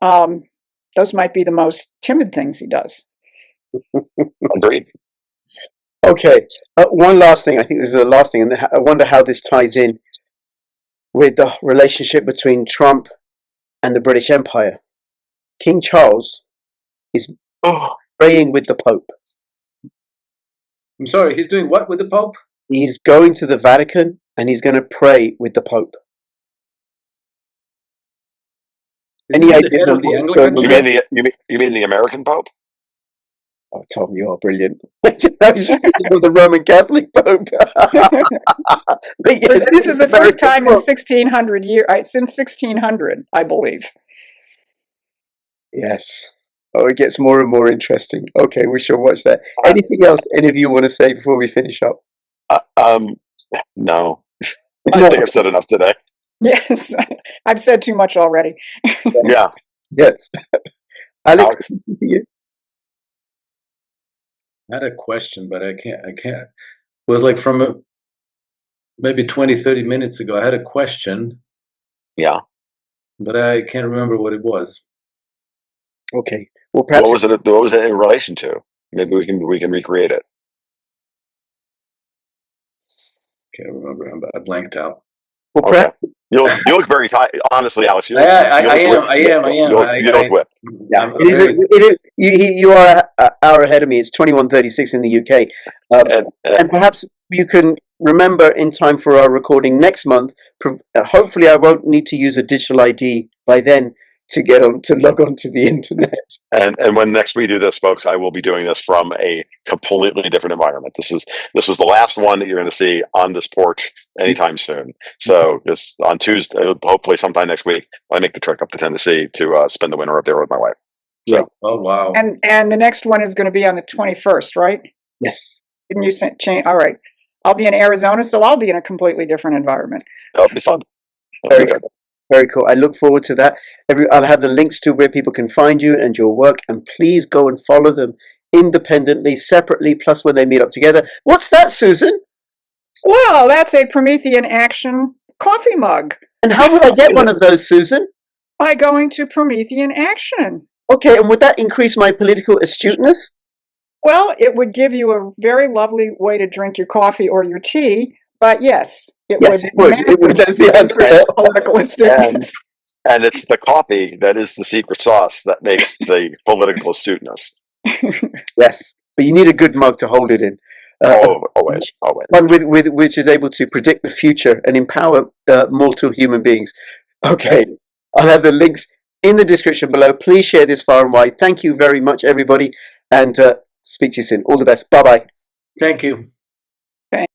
those might be the most timid things he does. Agreed. Okay. One last thing. I think this is the last thing, and I wonder how this ties in with the relationship between Trump and the British Empire. King Charles is praying with the Pope. I'm sorry, he's doing what with the Pope? He's going to the Vatican and he's going to pray with the Pope. Any ideas on what's going on? You mean the American Pope? Oh, Tom, you are brilliant. I was just thinking of the Roman Catholic Pope. But yes, this is the first time in 1600 years, since 1600, I believe. Yes. Oh, it gets more and more interesting. Okay, we shall watch that. Anything else any of you want to say before we finish up? No. I think I've said enough today. Yes, I've said too much already. Yeah. Yes. Alex, you? I had a question, but I can't. It was like from maybe 20, 30 minutes ago. I had a question. Yeah. But I can't remember what it was. Okay. Well, perhaps what was it in relation to? Maybe we can recreate it. Can't remember. I blanked out. Well, perhaps you look very tired. Honestly, Alex, I am. You look whipped. Yeah, you are an hour ahead of me. It's 21:36 in the UK, and perhaps you can remember in time for our recording next month. Hopefully, I won't need to use a digital ID by then to log on to the internet. And when next we do this, folks, I will be doing this from a completely different environment. This was the last one that you're going to see on this porch anytime soon. So just on Tuesday, hopefully sometime next week, I make the trek up to Tennessee to spend the winter up there with my wife. So, yeah. Oh wow! And the next one is going to be on the 21st, right? Yes. Didn't you change? All right. I'll be in Arizona, so I'll be in a completely different environment. That'll be fun. Very good. Very cool. I look forward to that. I'll have the links to where people can find you and your work, and please go and follow them independently, separately, plus when they meet up together. What's that, Susan? Well, that's a Promethean Action coffee mug. And how would I get one of those, Susan? By going to Promethean action. Okay, and would that increase my political astuteness? Well, it would give you a very lovely way to drink your coffee or your tea, but yes, it would. It would. That's the answer. Political astuteness. And it's the coffee that is the secret sauce that makes the political astuteness. Yes, but you need a good mug to hold it in. Always. One with which is able to predict the future and empower mortal human beings. Okay, I'll have the links in the description below. Please share this far and wide. Thank you very much, everybody, and speak to you soon. All the best. Bye-bye. Thank you.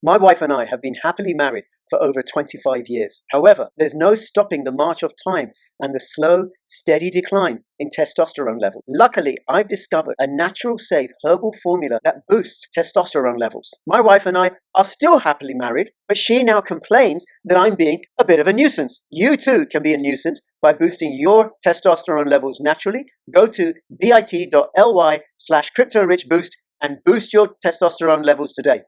My wife and I have been happily married for over 25 years. However, there's no stopping the march of time and the slow, steady decline in testosterone level. Luckily, I've discovered a natural, safe herbal formula that boosts testosterone levels. My wife and I are still happily married, but she now complains that I'm being a bit of a nuisance. You too can be a nuisance by boosting your testosterone levels naturally. Go to bit.ly/cryptorichboost and boost your testosterone levels today.